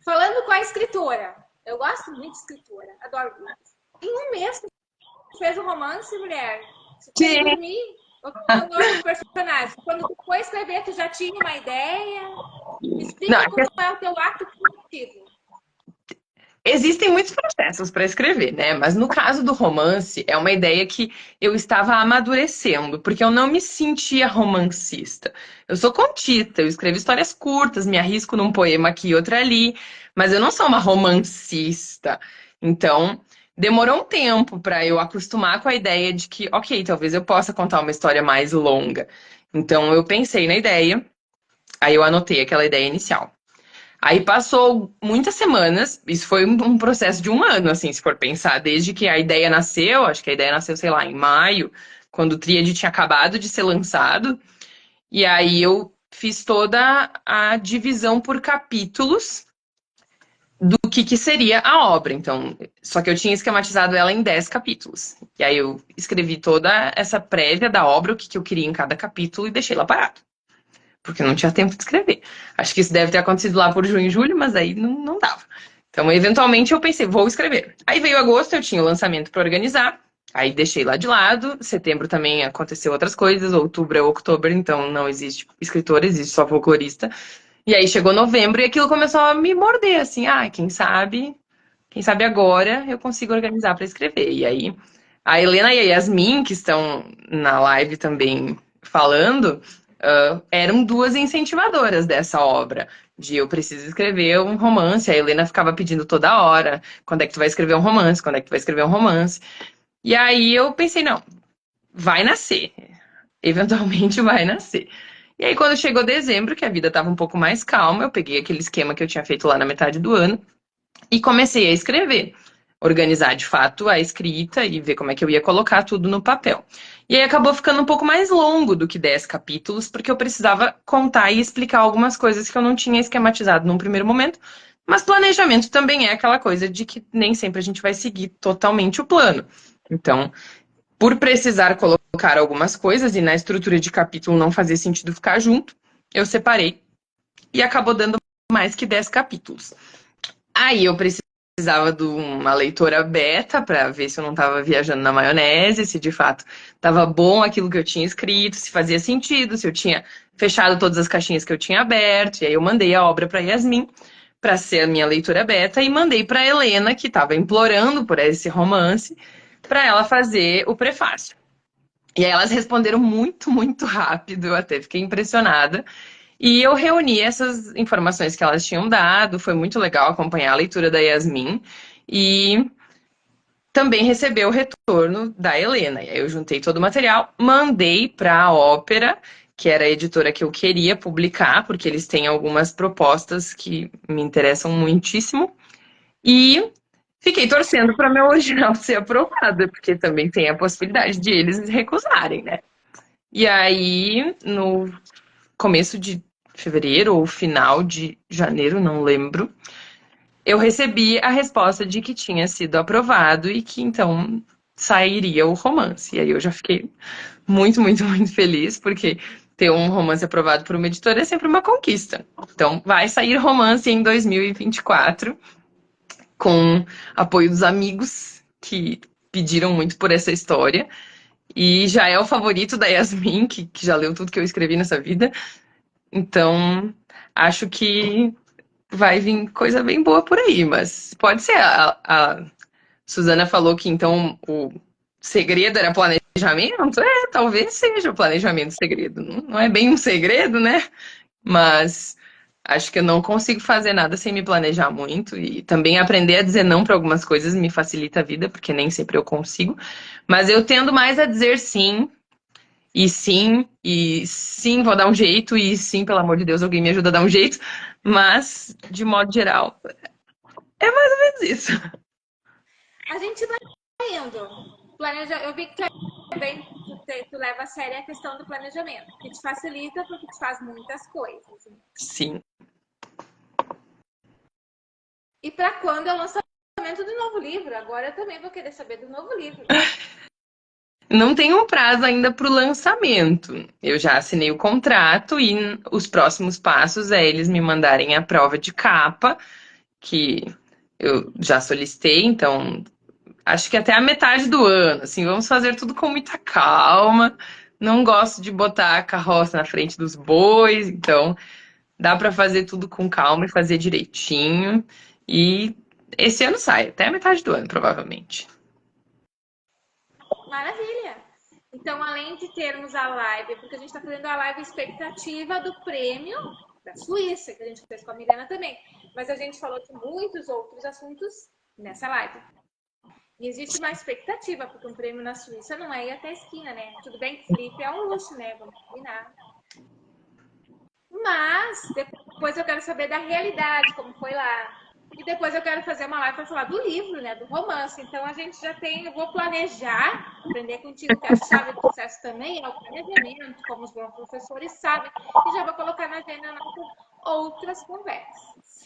[SPEAKER 1] Falando com a escritora, eu gosto muito de escritora, adoro livros. Em um mês tu fez um romance, mulher. Sem
[SPEAKER 2] Sim.
[SPEAKER 1] dormir, o nome do personagem. Quando tu foi escrever, tu já tinha uma ideia. Me
[SPEAKER 2] Não,
[SPEAKER 1] explica como é o teu ato criativo.
[SPEAKER 2] existem muitos processos para escrever, né? Mas no caso do romance, é uma ideia que eu estava amadurecendo, porque eu não me sentia romancista. Eu sou contista, eu escrevo histórias curtas, me arrisco num poema aqui e outro ali, mas eu não sou uma romancista. Então, demorou um tempo para eu acostumar com a ideia de que, ok, talvez eu possa contar uma história mais longa. Então, eu pensei na ideia, aí eu anotei aquela ideia inicial. Aí passou muitas semanas, isso foi um processo de um ano, assim, se for pensar, desde que a ideia nasceu, acho que a ideia nasceu, sei lá, em maio, quando o Tríade tinha acabado de ser lançado, e aí eu fiz toda a divisão por capítulos do que seria a obra. Então, só que eu tinha esquematizado ela em 10 capítulos. E aí eu escrevi toda essa prévia da obra, o que eu queria em cada capítulo e deixei lá parado porque não tinha tempo de escrever. Acho que isso deve ter acontecido lá por junho e julho, mas aí não dava. Então, eventualmente, eu pensei, vou escrever. Aí veio agosto, eu tinha o lançamento para organizar, aí deixei lá de lado. Setembro também aconteceu outras coisas, outubro é outubro, então não existe escritor, existe só folclorista. E aí chegou novembro e aquilo começou a me morder, assim, quem sabe agora eu consigo organizar para escrever. E aí a Helena e a Yasmin, que estão na live também falando, eram duas incentivadoras dessa obra, de eu preciso escrever um romance. A Helena ficava pedindo toda hora, quando é que tu vai escrever um romance? Quando é que tu vai escrever um romance? E aí eu pensei, não, vai nascer. Eventualmente vai nascer. E aí, quando chegou dezembro, que a vida estava um pouco mais calma, eu peguei aquele esquema que eu tinha feito lá na metade do ano e comecei a escrever. Organizar de fato a escrita e ver como é que eu ia colocar tudo no papel. E aí acabou ficando um pouco mais longo do que 10 capítulos, porque eu precisava contar e explicar algumas coisas que eu não tinha esquematizado num primeiro momento. Mas planejamento também é aquela coisa de que nem sempre a gente vai seguir totalmente o plano. Então, por precisar colocar algumas coisas e na estrutura de capítulo não fazer sentido ficar junto, eu separei e acabou dando mais que 10 capítulos. Aí eu precisava de uma leitora beta para ver se eu não estava viajando na maionese, se de fato estava bom aquilo que eu tinha escrito, se fazia sentido, se eu tinha fechado todas as caixinhas que eu tinha aberto. E aí eu mandei a obra para Yasmin para ser a minha leitora beta e mandei para Helena, que estava implorando por esse romance, para ela fazer o prefácio. E aí elas responderam muito, muito rápido, eu até fiquei impressionada. E eu reuni essas informações que elas tinham dado, foi muito legal acompanhar a leitura da Yasmin e também receber o retorno da Helena. E aí eu juntei todo o material, mandei para a Ópera, que era a editora que eu queria publicar, porque eles têm algumas propostas que me interessam muitíssimo. E fiquei torcendo para meu original ser aprovado, porque também tem a possibilidade de eles recusarem, né? E aí, no começo de fevereiro ou final de janeiro, não lembro, eu recebi a resposta de que tinha sido aprovado e que então sairia o romance. E aí eu já fiquei muito, muito, muito feliz, porque ter um romance aprovado por uma editora é sempre uma conquista. Então, vai sair romance em 2024, com apoio dos amigos que pediram muito por essa história. E já é o favorito da Yasmin, que já leu tudo que eu escrevi nessa vida. Então, acho que vai vir coisa bem boa por aí, mas pode ser. A Suzana falou que então o segredo era planejamento? É, talvez seja o planejamento segredo. Não é bem um segredo, né? Mas acho que eu não consigo fazer nada sem me planejar muito e também aprender a dizer não para algumas coisas me facilita a vida, porque nem sempre eu consigo. Mas eu tendo mais a dizer sim, e sim, vou dar um jeito, e sim, pelo amor de Deus, alguém me ajuda a dar um jeito. Mas, de modo geral, é mais ou menos isso.
[SPEAKER 1] A gente vai indo. Eu vi que tu é bem, tu leva a sério a questão do planejamento, que te facilita porque tu faz muitas coisas.
[SPEAKER 2] Sim.
[SPEAKER 1] E para quando é o lançamento do novo livro? Agora eu também vou querer saber do novo livro.
[SPEAKER 2] Não tem um prazo ainda para o lançamento. Eu já assinei o contrato e os próximos passos é eles me mandarem a prova de capa, que eu já solicitei, então acho que até a metade do ano, assim, vamos fazer tudo com muita calma. Não gosto de botar a carroça na frente dos bois, então dá para fazer tudo com calma e fazer direitinho. E esse ano sai, até a metade do ano, provavelmente.
[SPEAKER 1] Maravilha! Então, além de termos a live, porque a gente está fazendo a live expectativa do prêmio da Suíça, que a gente fez com a Milena também, mas a gente falou de muitos outros assuntos nessa live. E existe uma expectativa, porque um prêmio na Suíça não é ir até a esquina, né? Tudo bem que Felipe é um luxo, né? Vamos combinar. Mas depois eu quero saber da realidade, como foi lá. E depois eu quero fazer uma live para falar do livro, né? Do romance. Então a gente já tem, eu vou planejar, aprender contigo que a chave do sucesso também é o planejamento, como os bons professores sabem, e já vou colocar na agenda outras conversas.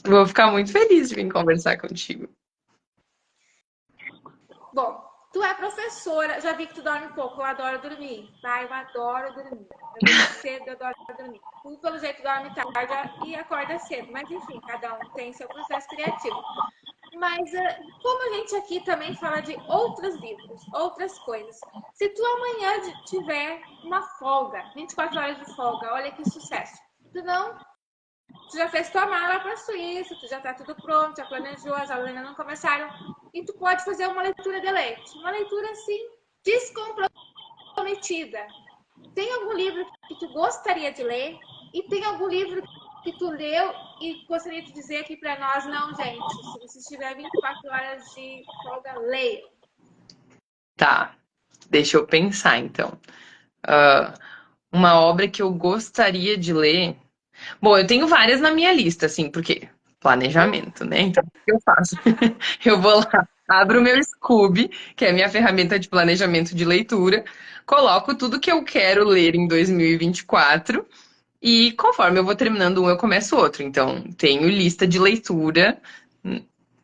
[SPEAKER 2] Vou ficar muito feliz de vir conversar contigo.
[SPEAKER 1] Bom, tu é professora, já vi que tu dorme um pouco, eu adoro dormir. Tá? Eu adoro dormir. Eu durmo cedo, eu adoro dormir. Tu, pelo jeito, dorme tarde e acorda cedo. Mas, enfim, cada um tem seu processo criativo. Mas, como a gente aqui também fala de outros livros, outras coisas, se tu amanhã tiver uma folga, 24 horas de folga, olha que sucesso. Tu já fez tua mala para a Suíça, tu já tá tudo pronto, já planejou, as aulas ainda não começaram, e tu pode fazer uma leitura de leite. Uma leitura, assim, descomprometida. Tem algum livro que tu gostaria de ler? E tem algum livro que tu leu e gostaria de dizer aqui para nós, não, gente, se você tiver 24 horas de folga, leia.
[SPEAKER 2] Tá, deixa eu pensar então. Ah, uma obra que eu gostaria de ler. Bom, eu tenho várias na minha lista, assim, porque planejamento, né? Então, o que eu faço? Eu vou lá, abro o meu Scoob, que é a minha ferramenta de planejamento de leitura, coloco tudo que eu quero ler em 2024 e conforme eu vou terminando um, eu começo outro. Então, tenho lista de leitura.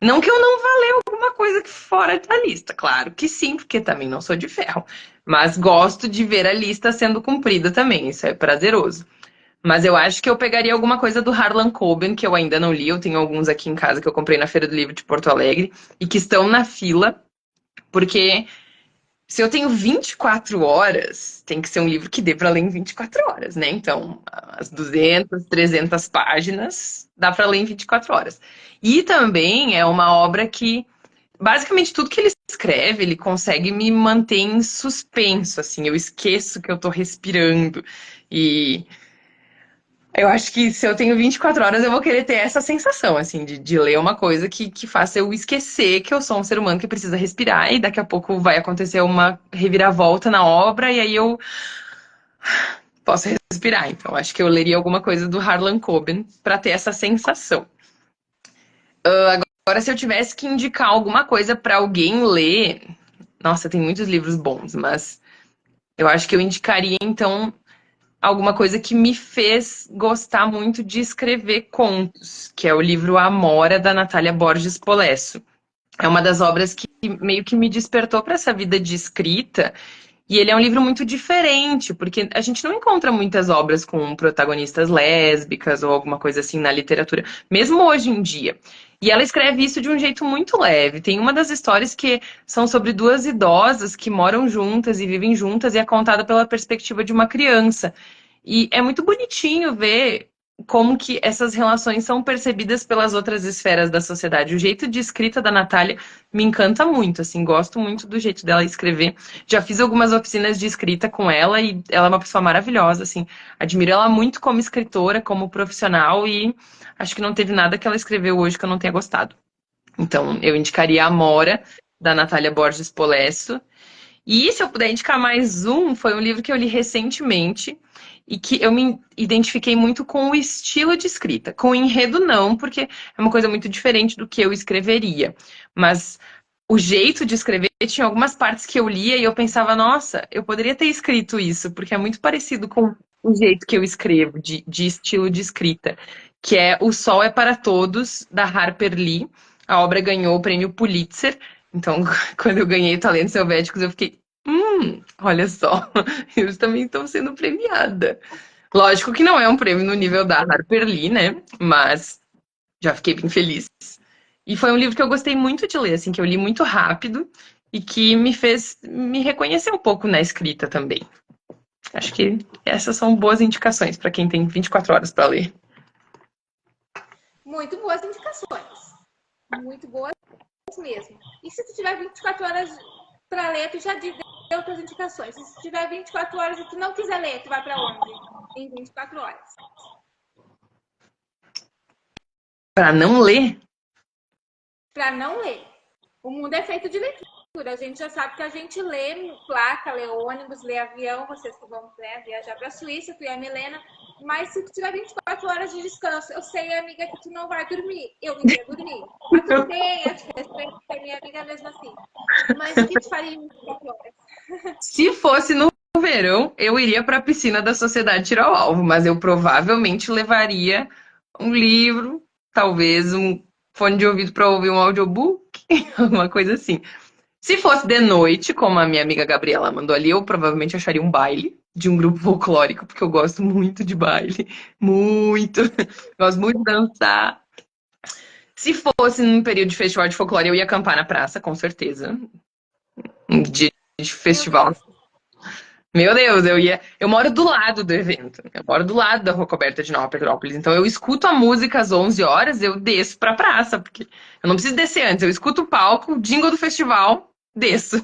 [SPEAKER 2] Não que eu não vá ler alguma coisa que fora da lista, claro que sim, porque também não sou de ferro. Mas gosto de ver a lista sendo cumprida também, isso é prazeroso. Mas eu acho que eu pegaria alguma coisa do Harlan Coben, que eu ainda não li. Eu tenho alguns aqui em casa que eu comprei na Feira do Livro de Porto Alegre e que estão na fila, porque se eu tenho 24 horas, tem que ser um livro que dê para ler em 24 horas, né? Então, as 200, 300 páginas dá para ler em 24 horas. E também é uma obra que, basicamente, tudo que ele escreve, ele consegue me manter em suspenso, assim. Eu esqueço que eu tô respirando. E eu acho que se eu tenho 24 horas, eu vou querer ter essa sensação, assim, de ler uma coisa que faça eu esquecer que eu sou um ser humano que precisa respirar e daqui a pouco vai acontecer uma reviravolta na obra e aí eu posso respirar. Então, acho que eu leria alguma coisa do Harlan Coben para ter essa sensação. Agora, se eu tivesse que indicar alguma coisa para alguém ler, nossa, tem muitos livros bons, mas eu acho que eu indicaria, então, alguma coisa que me fez gostar muito de escrever contos, que é o livro Amora, da Natália Borges Polesso. É uma das obras que meio que me despertou para essa vida de escrita. E ele é um livro muito diferente, porque a gente não encontra muitas obras com protagonistas lésbicas ou alguma coisa assim na literatura, mesmo hoje em dia. E ela escreve isso de um jeito muito leve. Tem uma das histórias que são sobre duas idosas que moram juntas e vivem juntas e é contada pela perspectiva de uma criança. E é muito bonitinho ver como que essas relações são percebidas pelas outras esferas da sociedade. O jeito de escrita da Natália me encanta muito, assim, gosto muito do jeito dela escrever. Já fiz algumas oficinas de escrita com ela e ela é uma pessoa maravilhosa, assim. Admiro ela muito como escritora, como profissional e acho que não teve nada que ela escreveu hoje que eu não tenha gostado. Então, eu indicaria Amora, da Natália Borges Polesso. E se eu puder indicar mais um, foi um livro que eu li recentemente e que eu me identifiquei muito com o estilo de escrita. Com o enredo, não, porque é uma coisa muito diferente do que eu escreveria. Mas o jeito de escrever, tinha algumas partes que eu lia e eu pensava, nossa, eu poderia ter escrito isso, porque é muito parecido com o jeito que eu escrevo, de estilo de escrita, que é O Sol é para Todos, da Harper Lee. A obra ganhou o prêmio Pulitzer. Então, quando eu ganhei Talentos Helvéticos, eu fiquei, olha só, eu também estou sendo premiada. Lógico que não é um prêmio no nível da Harper Lee, né? Mas já fiquei bem feliz. E foi um livro que eu gostei muito de ler, assim, que eu li muito rápido e que me fez me reconhecer um pouco na escrita também. Acho que essas são boas indicações para quem tem 24 horas para ler.
[SPEAKER 1] Muito boas indicações. Muito boas mesmo. E se tu tiver 24 horas para ler, tu já deu tuas indicações. E se tiver 24 horas e tu não quiser ler, tu vai para onde? Em 24 horas.
[SPEAKER 2] Para não ler?
[SPEAKER 1] Para não ler. O mundo é feito de leitura. A gente já sabe que a gente lê placa, lê ônibus, lê avião, vocês que vão, né, viajar para a Suíça, tu e a Milena. Mas se tu tiver 24 horas de descanso, eu sei, amiga, que tu não vai dormir. Eu não ia dormir. Mas tudo bem, eu te respeito, é minha amiga mesmo assim. Mas o que tu faria em 24 horas?
[SPEAKER 2] Se fosse no verão, eu iria para a piscina da Sociedade Tiro ao Alvo, mas eu provavelmente levaria um livro, talvez um fone de ouvido para ouvir um audiobook, alguma coisa assim. Se fosse de noite, como a minha amiga Gabriela mandou ali, eu provavelmente acharia um baile de um grupo folclórico, porque eu gosto muito de baile. Muito. Gosto muito de dançar. Se fosse num período de festival de folclore, eu ia acampar na praça, com certeza. Um dia de
[SPEAKER 1] Meu
[SPEAKER 2] festival.
[SPEAKER 1] Deus.
[SPEAKER 2] Meu Deus, eu ia. Eu moro do lado do evento. Eu moro do lado da Rua Coberta de Nova Petrópolis. Então eu escuto a música às 11 horas, eu desço pra praça, porque eu não preciso descer antes. Eu escuto o palco, o jingle do festival, desço.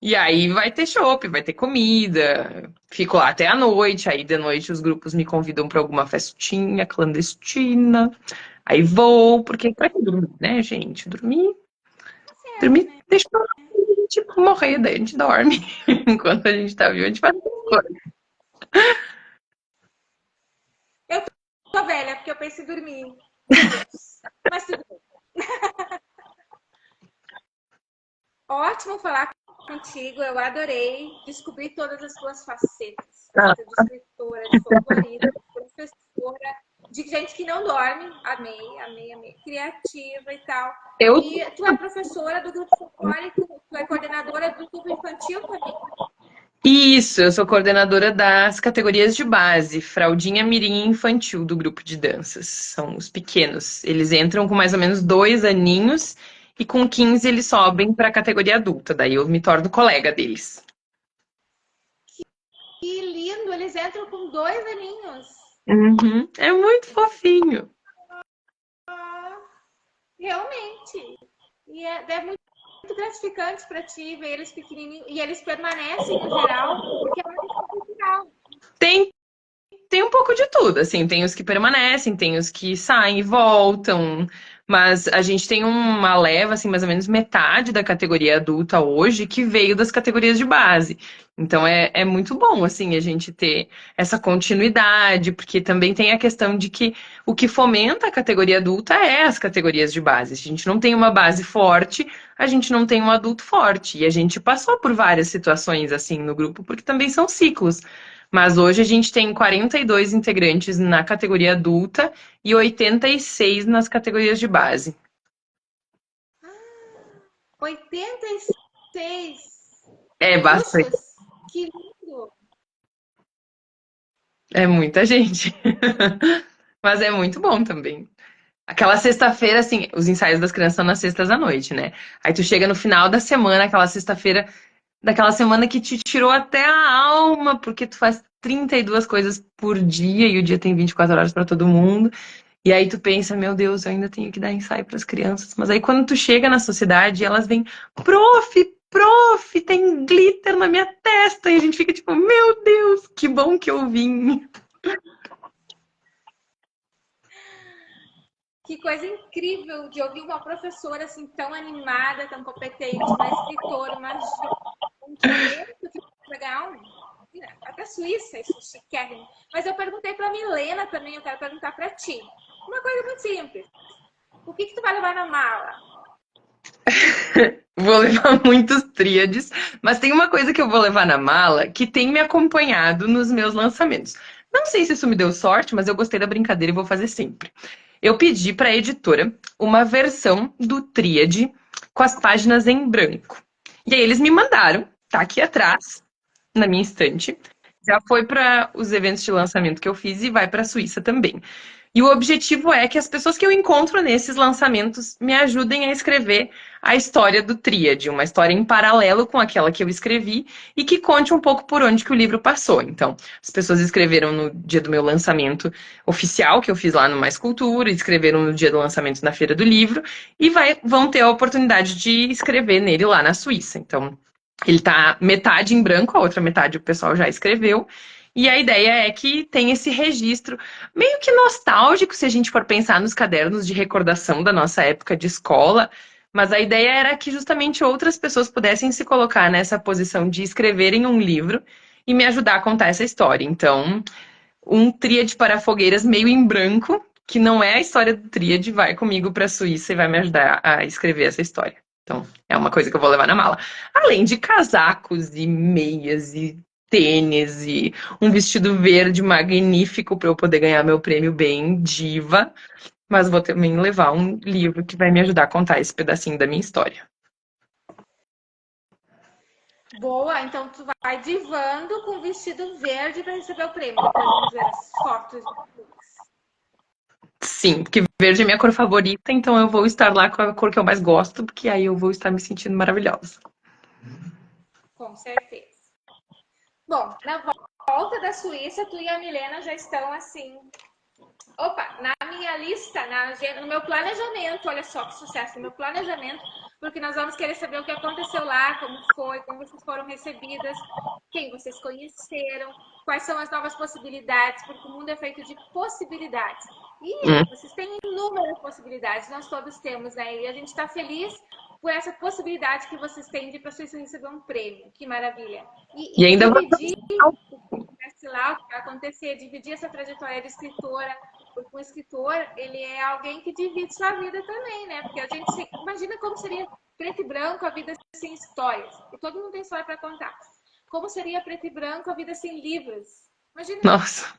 [SPEAKER 2] E aí vai ter chopp, vai ter comida. Fico lá até a noite. Aí de noite os grupos me convidam para alguma festinha clandestina. Aí vou, porque pra que dormir, né, gente?
[SPEAKER 1] Certo,
[SPEAKER 2] Dormir
[SPEAKER 1] né?
[SPEAKER 2] deixa a gente morrer, daí a gente dorme. Enquanto a gente tá vivo, a gente faz outras coisas.
[SPEAKER 1] Eu tô velha, porque eu penso em dormir. Meu Deus. Mas tudo bem. Ótimo falar contigo, eu adorei descobrir todas as tuas facetas.
[SPEAKER 2] Ah,
[SPEAKER 1] Faceta de escritora, de folclorista, de professora, de gente que não dorme. Amei, amei, amei. Criativa e tal.
[SPEAKER 2] eu
[SPEAKER 1] E tu é professora do grupo folclórico, tu é coordenadora do grupo infantil também.
[SPEAKER 2] Isso, eu sou coordenadora das categorias de base, fraldinha, mirim e infantil do grupo de danças. São os pequenos. Eles entram com mais ou menos 2 aninhos e com 15 eles sobem para a categoria adulta. Daí eu me torno colega deles.
[SPEAKER 1] Que lindo, eles entram com 2 aninhos.
[SPEAKER 2] Uhum, é muito fofinho.
[SPEAKER 1] Ah, realmente. E é muito gratificante para ti ver eles pequenininhos. E eles permanecem no geral, porque é uma questão cultural.
[SPEAKER 2] Tem Tem um pouco de tudo, assim, tem os que permanecem, tem os que saem e voltam, mas a gente tem uma leva, assim, mais ou menos metade da categoria adulta hoje que veio das categorias de base. Então é muito bom, assim, a gente ter essa continuidade, porque também tem a questão de que o que fomenta a categoria adulta é as categorias de base. Se a gente não tem uma base forte, a gente não tem um adulto forte. E a gente passou por várias situações, assim, no grupo, porque também são ciclos. Mas hoje a gente tem 42 integrantes na categoria adulta e 86 nas categorias de base.
[SPEAKER 1] 86
[SPEAKER 2] É bastante,
[SPEAKER 1] puxos. Que lindo.
[SPEAKER 2] é muita gente. Mas é muito bom também. Aquela sexta-feira, assim, os ensaios das crianças são nas sextas à noite, né? Aí tu chega no final da semana, aquela sexta-feira, daquela semana que te tirou até a alma, porque tu faz 32 coisas por dia e o dia tem 24 horas para todo mundo. E aí tu pensa, meu Deus, eu ainda tenho que dar ensaio para as crianças. Mas aí quando tu chega na sociedade, elas vêm, prof, tem glitter na minha testa. E a gente fica tipo, meu Deus, que bom que eu vim.
[SPEAKER 1] Que coisa incrível de ouvir uma professora assim tão animada, tão competente, uma escritora, uma um talento que vai ganhar até Suíça, isso chiquérrimo. Mas eu perguntei para a Milena também, eu quero perguntar para ti. Uma coisa muito simples. O que tu vai levar na mala?
[SPEAKER 2] Vou levar muitos tríades, mas tem uma coisa que eu vou levar na mala que tem me acompanhado nos meus lançamentos. Não sei se isso me deu sorte, mas eu gostei da brincadeira e vou fazer sempre. Eu pedi para a editora uma versão do tríade com as páginas em branco. E aí eles me mandaram, tá aqui atrás, na minha estante. Já foi para os eventos de lançamento que eu fiz e vai para a Suíça também. E o objetivo é que as pessoas que eu encontro nesses lançamentos me ajudem a escrever a história do Tríade, uma história em paralelo com aquela que eu escrevi e que conte um pouco por onde que o livro passou. Então, as pessoas escreveram no dia do meu lançamento oficial, que eu fiz lá no Mais Cultura, escreveram no dia do lançamento na Feira do Livro e vão ter a oportunidade de escrever nele lá na Suíça. Então, ele tá metade em branco, a outra metade o pessoal já escreveu. E a ideia é que tem esse registro meio que nostálgico, se a gente for pensar nos cadernos de recordação da nossa época de escola. Mas a ideia era que justamente outras pessoas pudessem se colocar nessa posição de escreverem um livro e me ajudar a contar essa história. Então, um tríade para fogueiras meio em branco, que não é a história do tríade, vai comigo para a Suíça e vai me ajudar a escrever essa história. Então, é uma coisa que eu vou levar na mala. Além de casacos e meias e tênis e um vestido verde magnífico para eu poder ganhar meu prêmio bem diva, mas vou também levar um livro que vai me ajudar a contar esse pedacinho da minha história.
[SPEAKER 1] Boa, então tu vai divando com vestido verde para receber o prêmio. Depois vamos ver as fotos.
[SPEAKER 2] Sim, porque verde é minha cor favorita, então eu vou estar lá com a cor que eu mais gosto, porque aí eu vou estar me sentindo maravilhosa.
[SPEAKER 1] Com certeza. Bom, na volta da Suíça, tu e a Milena já estão assim. Opa, na minha lista, no meu planejamento, olha só que sucesso, no meu planejamento, porque nós vamos querer saber o que aconteceu lá, como foi, como vocês foram recebidas, quem vocês conheceram, quais são as novas possibilidades, porque o mundo é feito de possibilidades. E vocês têm inúmeras possibilidades, nós todos temos, né? E a gente está feliz por essa possibilidade que vocês têm de vocês receber um prêmio. Que maravilha!
[SPEAKER 2] E
[SPEAKER 1] E
[SPEAKER 2] ainda
[SPEAKER 1] dividir lá, o que vai acontecer, dividir essa trajetória de escritora, porque um escritor, ele é alguém que divide sua vida também, né? Porque a gente imagina como seria preto e branco a vida sem histórias. E todo mundo tem história para contar. Como seria preto e branco a vida sem livros? Imagina.
[SPEAKER 2] Nossa.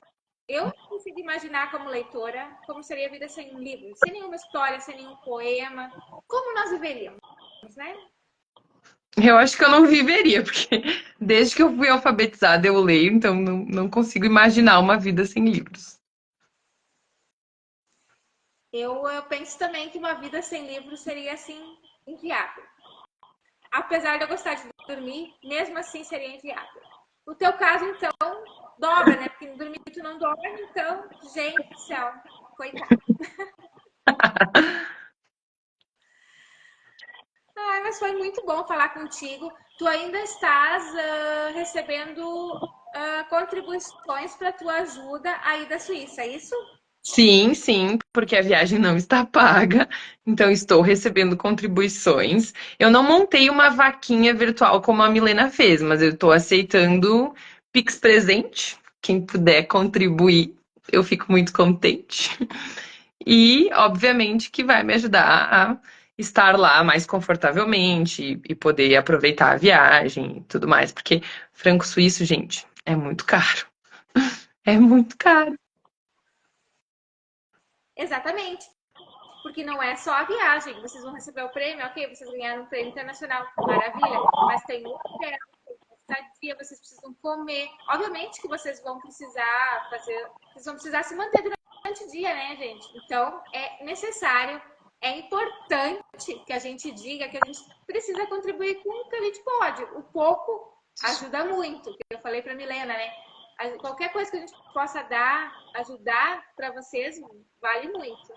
[SPEAKER 1] Eu não consigo imaginar como leitora como seria a vida sem livros, sem nenhuma história, sem nenhum poema. Como nós viveríamos, né?
[SPEAKER 2] Eu acho que eu não viveria, porque desde que eu fui alfabetizada eu leio, então não consigo imaginar uma vida sem livros.
[SPEAKER 1] Eu penso também que uma vida sem livros seria, assim, inviável. Apesar de eu gostar de dormir, mesmo assim seria inviável. No teu caso, então, dobra, né? Porque dormir tu não dorme, então, gente do céu, coitado. Mas foi muito bom falar contigo. Tu ainda estás recebendo contribuições para a tua ajuda aí da Suíça, é isso?
[SPEAKER 2] Sim, sim, porque a viagem não está paga, então estou recebendo contribuições. Eu não montei uma vaquinha virtual como a Milena fez, mas eu estou aceitando Pix presente. Quem puder contribuir, eu fico muito contente. E, obviamente, que vai me ajudar a estar lá mais confortavelmente e poder aproveitar a viagem e tudo mais, porque franco suíço, gente, é muito caro. É muito caro.
[SPEAKER 1] Exatamente. Porque não é só a viagem. Vocês vão receber o prêmio, ok, vocês ganharam um prêmio internacional, maravilha. Mas tem o hotel, tem a estadia, vocês precisam comer. Obviamente que vocês vão precisar fazer, vocês vão precisar se manter durante o dia, né, gente? Então, é necessário, é importante que a gente diga que a gente precisa contribuir com o que a gente pode. O pouco ajuda muito, que eu falei para Milena, né? Qualquer coisa que a gente possa dar, ajudar para vocês, vale muito.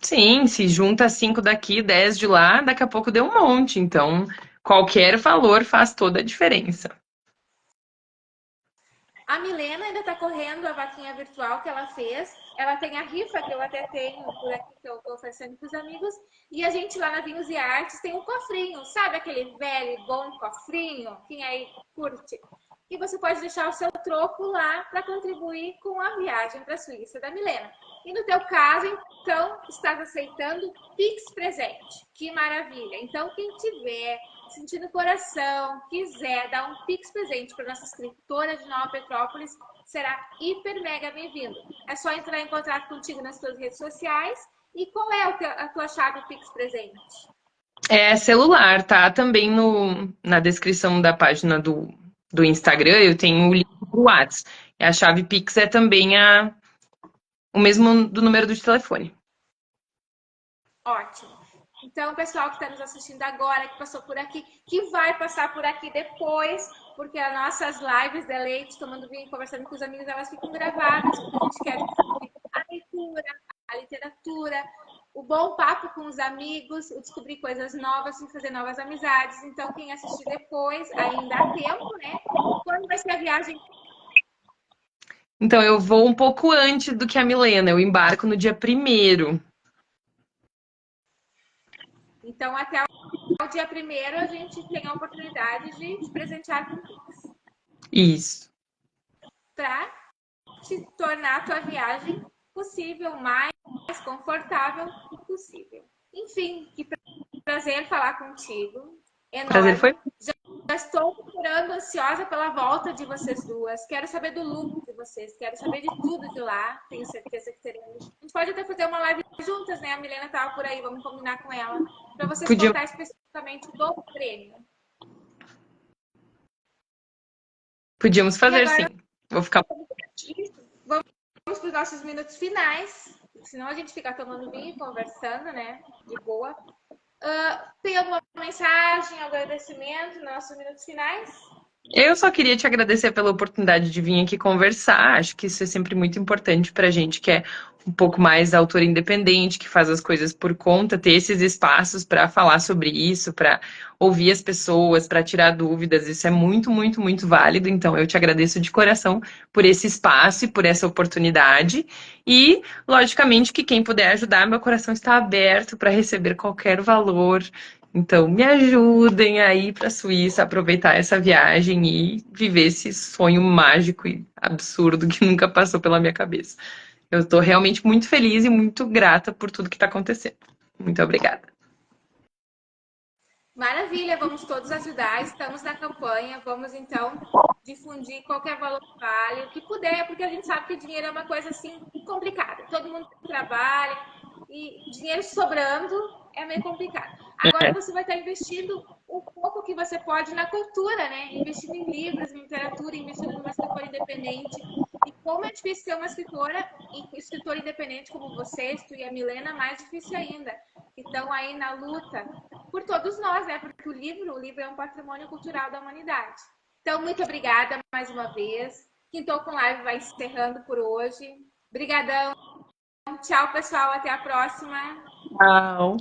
[SPEAKER 2] Sim, se junta 5 daqui, 10 de lá, daqui a pouco deu um monte. Então, qualquer valor faz toda a diferença.
[SPEAKER 1] A Milena ainda está correndo a vaquinha virtual que ela fez. Ela tem a rifa que eu até tenho por aqui que eu estou oferecendo para os amigos. E a gente lá na Vinhos e Artes tem um cofrinho, sabe aquele velho e bom cofrinho? Quem aí curte? E você pode deixar o seu troco lá para contribuir com a viagem para a Suíça da Milena. E no teu caso, então, estás aceitando Pix presente. Que maravilha! Então, quem tiver sentir no coração, quiser dar um Pix presente para nossa escritora de Nova Petrópolis, será hiper mega bem-vindo. É só entrar em contato contigo nas tuas redes sociais. E qual é a tua chave Pix presente?
[SPEAKER 2] É celular, tá? Também na descrição da página do Instagram eu tenho o link pro Whats. E a chave Pix é também o mesmo do número do telefone.
[SPEAKER 1] Ótimo. Então, o pessoal que está nos assistindo agora, que passou por aqui, que vai passar por aqui depois, porque as nossas lives de leite, tomando vinho, conversando com os amigos, elas ficam gravadas, porque a gente quer descobrir a leitura, a literatura, o bom papo com os amigos, o descobrir coisas novas e fazer novas amizades. Então, quem assistir depois, ainda há tempo, né? Quando vai ser a viagem?
[SPEAKER 2] Então, eu vou um pouco antes do que a Milena. Eu embarco no dia 1º.
[SPEAKER 1] Então, até o dia 1º, a gente tem a oportunidade de se presentear com Pix.
[SPEAKER 2] Isso.
[SPEAKER 1] Para te tornar a tua viagem possível, mais confortável possível. Enfim, que prazer falar contigo.
[SPEAKER 2] Prazer
[SPEAKER 1] Enorme.
[SPEAKER 2] foi.
[SPEAKER 1] Já estou procurando, ansiosa pela volta de vocês duas. Quero saber do look de vocês, quero saber de tudo de lá. Tenho certeza que teremos. A gente pode até fazer uma live juntas, né? A Milena estava por aí, vamos combinar com ela. Para vocês
[SPEAKER 2] Podia,
[SPEAKER 1] contar especificamente do prêmio.
[SPEAKER 2] podíamos
[SPEAKER 1] E
[SPEAKER 2] fazer, sim.
[SPEAKER 1] agora,
[SPEAKER 2] Vou ficar.
[SPEAKER 1] vamos para os nossos minutos finais. Senão a gente fica tomando vinho e conversando, né? De boa. Tem alguma mensagem, algum agradecimento nos nossos minutos finais?
[SPEAKER 2] Eu só queria te agradecer pela oportunidade de vir aqui conversar. Acho que isso é sempre muito importante para a gente que é um pouco mais autor independente, que faz as coisas por conta, ter esses espaços para falar sobre isso, para ouvir as pessoas, para tirar dúvidas. Isso é muito, muito, muito válido. Então, eu te agradeço de coração por esse espaço e por essa oportunidade. E, logicamente, que quem puder ajudar, meu coração está aberto para receber qualquer valor. Então, me ajudem a ir para a Suíça, aproveitar essa viagem e viver esse sonho mágico e absurdo que nunca passou pela minha cabeça. Eu estou realmente muito feliz e muito grata por tudo que está acontecendo. Muito obrigada.
[SPEAKER 1] Maravilha, vamos todos ajudar, estamos na campanha, vamos então difundir qualquer valor que vale, o que puder, porque a gente sabe que dinheiro é uma coisa assim complicada. Todo mundo trabalha e dinheiro sobrando é meio complicado. Agora você vai estar investindo o pouco que você pode na cultura, né? Investindo em livros, em literatura, investindo numa escritora independente. E como é difícil ser uma escritora e escritora independente como vocês, tu e a Milena, mais difícil ainda. Que estão aí na luta por todos nós, né? Porque o livro é um patrimônio cultural da humanidade. Então, muito obrigada mais uma vez. Quintou com Live vai encerrando por hoje. Obrigadão. Tchau, pessoal. Até a próxima.
[SPEAKER 2] Tchau.